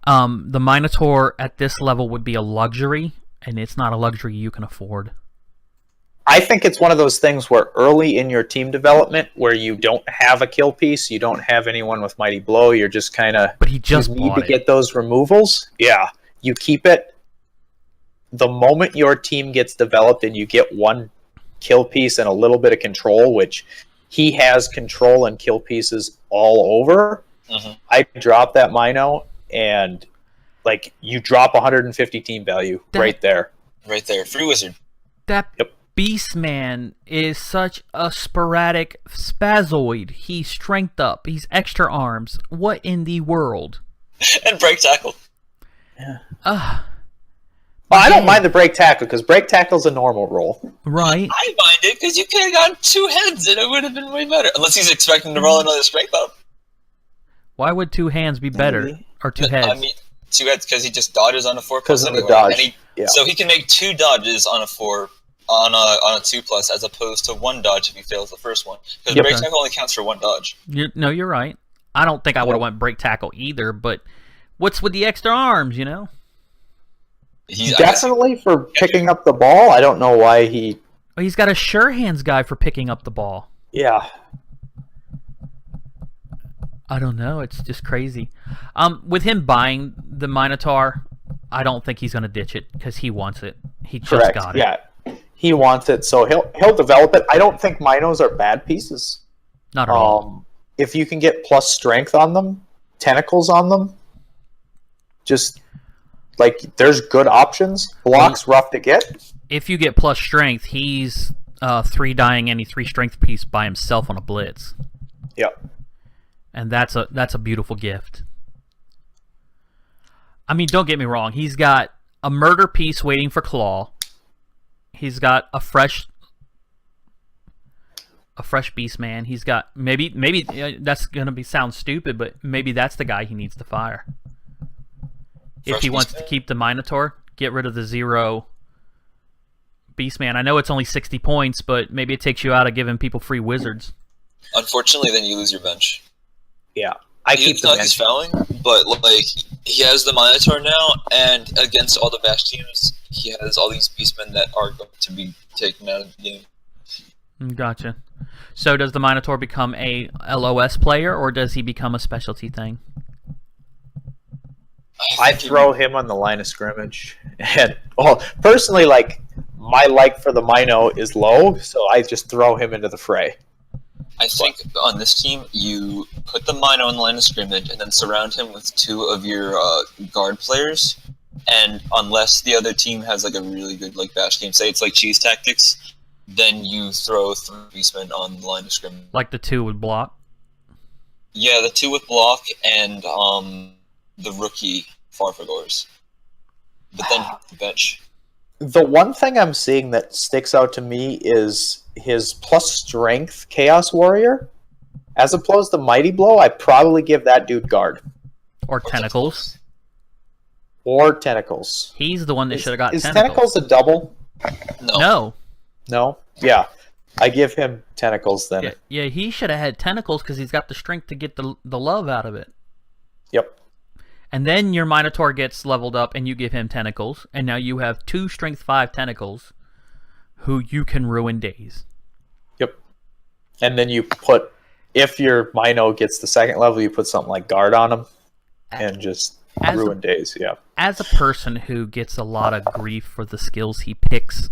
The Minotaur at this level would be a luxury, and it's not a luxury you can afford. I think it's one of those things where early in your team development, where you don't have a kill piece, you don't have anyone with Mighty Blow, you're just kind of... But he just you need to get those removals. Yeah, you keep it. The moment your team gets developed and you get one kill piece and a little bit of control, which he has control and kill pieces all over, I drop that Mino, and like you drop 150 team value right there. Right there. Free wizard. That Beastman is such a sporadic spazoid. He's strength up. He's extra arms. What in the world? And break tackle. Yeah. Well, I don't mind the break tackle, because break tackle's a normal roll. Right. I mind it, because you could have gotten 2 heads and it would have been way better. Unless he's expecting to roll another strength up. Why would 2 hands be better? Maybe. Or 2 heads? I mean, 2 heads because he just dodges on a 4+ Because of anyway. the dodge. And so he can make 2 dodges on a 4, on a 2+, as opposed to 1 dodge if he fails the first one. Because break tackle only counts for 1 dodge. No, you're right. I don't think I would have went break tackle either, but what's with the extra arms, you know? Definitely for picking up the ball. I don't know why he... Well, he's got a sure hands guy for picking up the ball. Yeah. I don't know. It's just crazy. With him buying the Minotaur, I don't think he's going to ditch it because he wants it. He just got it. Yeah, he wants it, so he'll develop it. I don't think Minos are bad pieces. Not at all. If you can get plus strength on them, tentacles on them, just like there's good options. Block's rough to get. If you get plus strength, he's 3 dying any 3 strength piece by himself on a blitz. Yep. And that's a beautiful gift. I mean, don't get me wrong. He's got a murder piece waiting for Claw. He's got a fresh beast man. He's got maybe that's gonna sound stupid, but maybe that's the guy he needs to fire. If he wants to keep the Minotaur, get rid of the 0 Beastman. I know it's only 60 points, but maybe it takes you out of giving people free wizards. Unfortunately, then you lose your bench. Yeah, I keep the bench. He's fouling, but like he has the Minotaur now, and against all the Bash teams, he has all these Beastmen that are going to be taken out of the game. Gotcha. So does the Minotaur become a LOS player, or does he become a specialty thing? I throw him on the line of scrimmage, and personally, like my like for the Mino is low, so I just throw him into the fray. I think on this team, you put the Mino in the line of scrimmage, and then surround him with 2 of your guard players. And unless the other team has like a really good like bash game, say it's like cheese tactics, then you throw 3 beastmen on the line of scrimmage. Like the 2 would block. Yeah, the 2 with block and the rookie Farfagors. But then the bench. The one thing I'm seeing that sticks out to me is his plus strength Chaos Warrior. As opposed to Mighty Blow, I'd probably give that dude guard. Or tentacles. Or tentacles. He's the one that should have got Is tentacles. tentacles a double? No. No? Yeah. I give him tentacles then. Yeah, he should have had tentacles because he's got the strength to get the love out of it. Yep. And then your Minotaur gets leveled up and you give him tentacles. And now you have 2 strength 5 tentacles who you can ruin days. Yep. And then you put, if your Mino gets the 2nd level, you put something like guard on him and just ruin days. Yeah. As a person who gets a lot of grief for the skills he picks,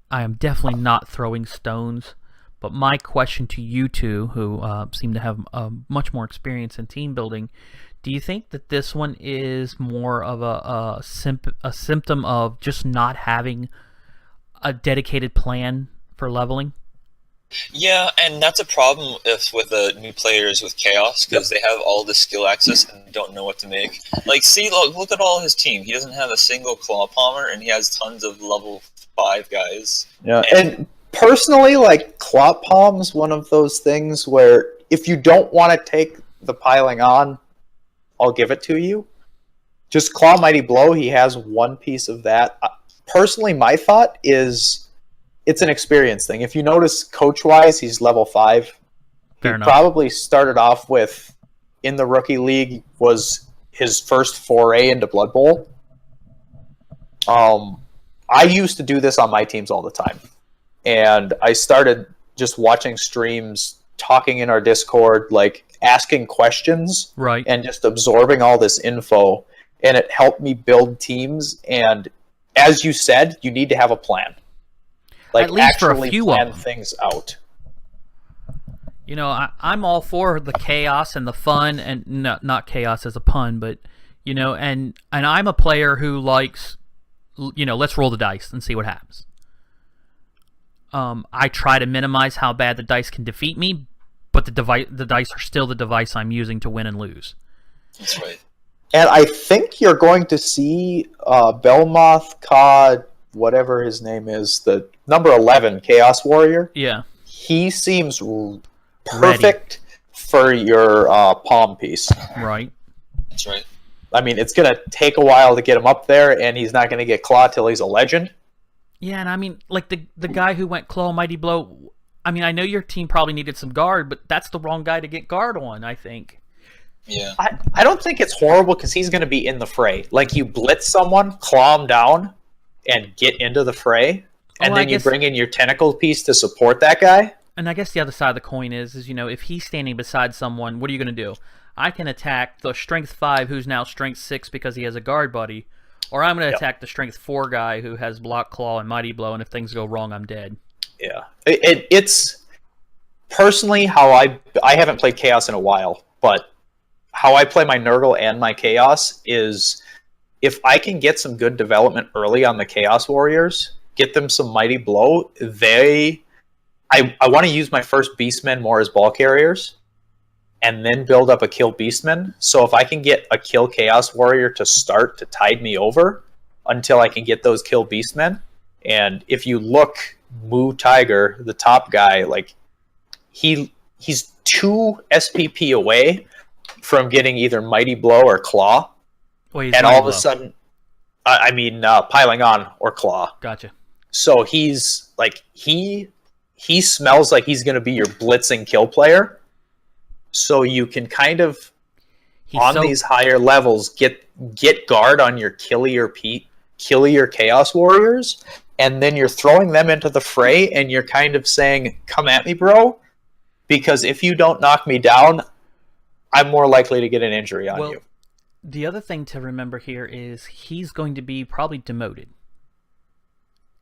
I am definitely not throwing stones. But my question to you two, who seem to have much more experience in team building, do you think that this one is more of a symptom of just not having a dedicated plan for leveling? Yeah, and that's a problem with the new players with Chaos, because they have all the skill access and don't know what to make. Like, see, look at all his team. He doesn't have a single Claw Palmer, and he has tons of level 5 guys. Yeah, and personally, like, Claw Palm's one of those things where if you don't want to take the piling on, I'll give it to you. Just Claw Mighty Blow, he has one piece of that. Personally, my thought is it's an experience thing. If you notice, coach-wise, he's level 5. He probably started off with, in the rookie league, was his first foray into Blood Bowl. I used to do this on my teams all the time. And I started just watching streams, talking in our Discord, like asking questions, right, and just absorbing all this info. And it helped me build teams. And as you said, you need to have a plan. Like, at least actually for a few plan of them. things out. You know, I'm all for the chaos and the fun, and not chaos as a pun, but, you know, and I'm a player who likes, you know, let's roll the dice and see what happens. I try to minimize how bad the dice can defeat me, but the dice are still the device I'm using to win and lose. That's right. And I think you're going to see Belmoth, Ka, whatever his name is, the number 11 Chaos Warrior. Yeah. He seems perfect for your palm piece. Right. That's right. I mean, it's going to take a while to get him up there, and he's not going to get Claw till he's a legend. Yeah, and I mean, like the guy who went Claw Mighty Blow, I mean, I know your team probably needed some guard, but that's the wrong guy to get guard on, I think. Yeah. I don't think it's horrible because he's going to be in the fray. Like, you blitz someone, claw him down, and get into the fray, and then you bring in your tentacle piece to support that guy. And I guess the other side of the coin is, you know, if he's standing beside someone, what are you going to do? I can attack the Strength 5 who's now Strength 6 because he has a guard buddy, or I'm going to attack the Strength 4 guy who has Block, Claw, and Mighty Blow, and if things go wrong, I'm dead. Yeah. It's personally how I haven't played Chaos in a while, but how I play my Nurgle and my Chaos is if I can get some good development early on the Chaos Warriors, get them some Mighty Blow, I want to use my first Beastmen more as ball carriers, and then build up a kill Beastman. So if I can get a kill Chaos Warrior to start to tide me over until I can get those kill Beastmen, and if you look, Moo Tiger, the top guy, like he's 2 SPP away from getting either Mighty Blow or Claw, and all of a sudden, I mean piling on or Claw. Gotcha. So he's like he smells like he's going to be your blitzing kill player. So you can kind of these higher levels get guard on your killier Chaos Warriors, and then you're throwing them into the fray, and you're kind of saying, "Come at me, bro," because if you don't knock me down, I'm more likely to get an injury on you. The other thing to remember here is he's going to be probably demoted,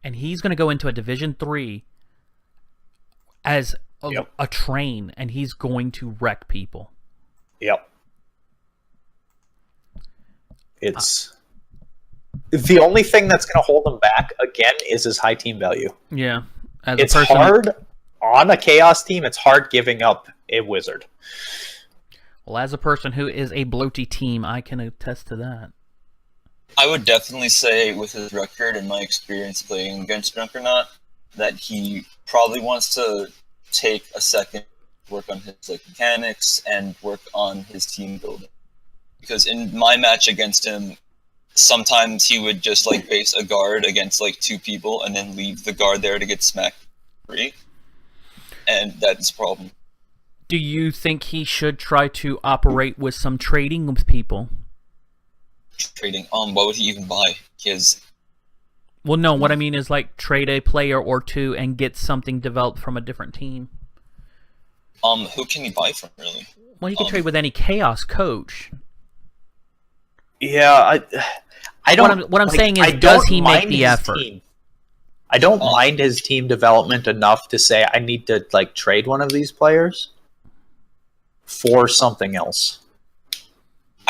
and he's going to go into a Division 3 as a train, and he's going to wreck people. Yep. It's the only thing that's going to hold him back again is his high team value. Yeah. It's hard on a Chaos team. It's hard giving up a wizard. Well, as a person who is a bloaty team, I can attest to that. I would definitely say, with his record and my experience playing against Juggernaut, that he probably wants to take a second, work on his mechanics, and work on his team building. Because in my match against him, sometimes he would just base a guard against 2 people and then leave the guard there to get smacked free, and that's a problem. Do you think he should try to operate with some trading with people? Trading? What would he even buy? Well, no, what I mean is trade a player or 2 and get something developed from a different team. Who can he buy from, really? Well, he can trade with any Chaos coach. Yeah, I don't. What I'm saying is, does he make the effort? I don't mind his team development enough to say I need to trade one of these players for something else.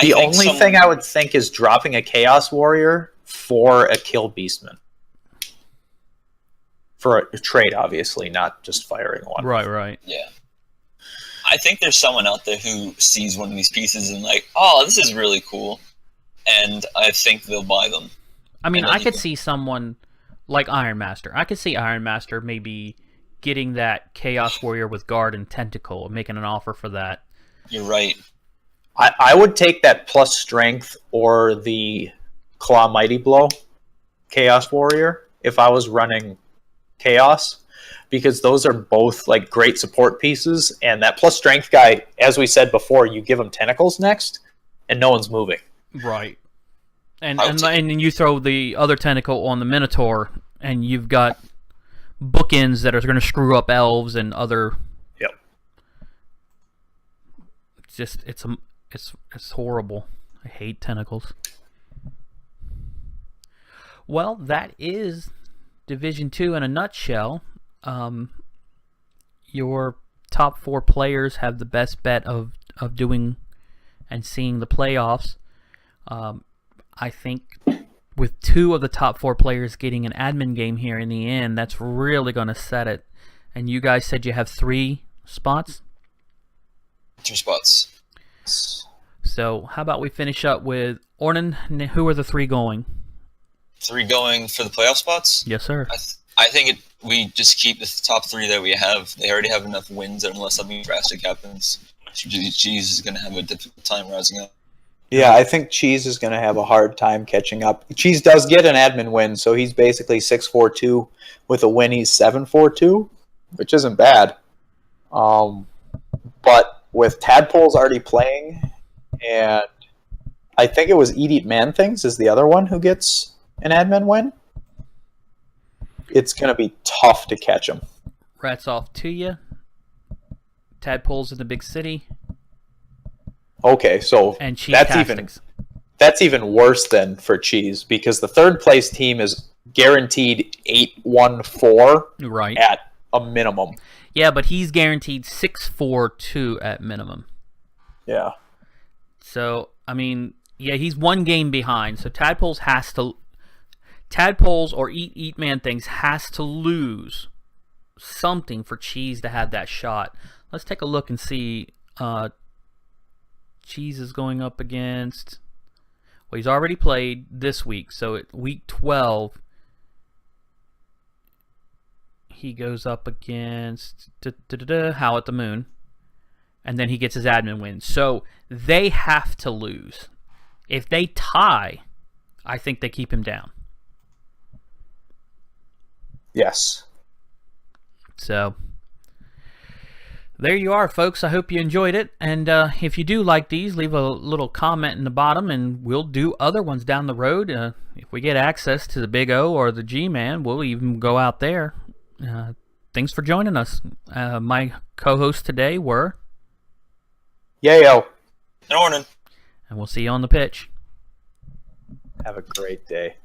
The only thing I would think is dropping a Chaos Warrior for a Kill Beastman. For a trade, obviously, not just firing one. Right. Yeah. I think there's someone out there who sees one of these pieces and oh, this is really cool. And I think they'll buy them. I mean, I could see someone like Iron Master. I could see Iron Master maybe getting that Chaos Warrior with Guard and Tentacle and making an offer for that. You're right. I would take that plus strength or the Claw Mighty Blow Chaos Warrior if I was running Chaos, because those are both great support pieces, and that plus strength guy, as we said before, you give him tentacles next and no one's moving. Right. And you throw the other tentacle on the Minotaur and you've got bookends that are going to screw up elves and other. Yep. It's horrible. I hate tentacles. Well, that is Division 2 in a nutshell. Your top 4 players have the best bet of doing and seeing the playoffs. I think with 2 of the top 4 players getting an admin game here in the end, that's really going to set it. And you guys said you have 3 spots? 2 spots. So how about we finish up with Ornan? Who are the 3 going? 3 going for the playoff spots? Yes, sir. I think we just keep the top 3 that we have. They already have enough wins unless something drastic happens. Cheese is going to have a difficult time rising up. Yeah, I think Cheese is going to have a hard time catching up. Cheese does get an admin win, so he's basically 6-4-2. With a win, he's 7-4-2, which isn't bad. But with Tadpoles already playing, and I think it was Eat Man Things is the other one who gets an admin win, it's going to be tough to catch him. Rats off to you. Tadpoles in the big city. Okay, so and that's even worse than for Cheese, because the 3rd place team is guaranteed 8-1-4 right at a minimum. Yeah, but he's guaranteed 6-4-2 at minimum. Yeah. So, I mean, yeah, he's 1 game behind. So Tadpoles or Eat Man Things has to lose something for Cheese to have that shot. Let's take a look and see. Cheese is going up against. Well, he's already played this week, so at week 12, he goes up against How at the Moon, and then he gets his admin win. So they have to lose. If they tie, I think they keep him down. Yes. So there you are, folks. I hope you enjoyed it. And if you do like these, leave a little comment in the bottom, and we'll do other ones down the road. If we get access to the Big O or the G-Man, we'll even go out there. Thanks for joining us. My co-hosts today were Yayo and Ornan. And we'll see you on the pitch. Have a great day.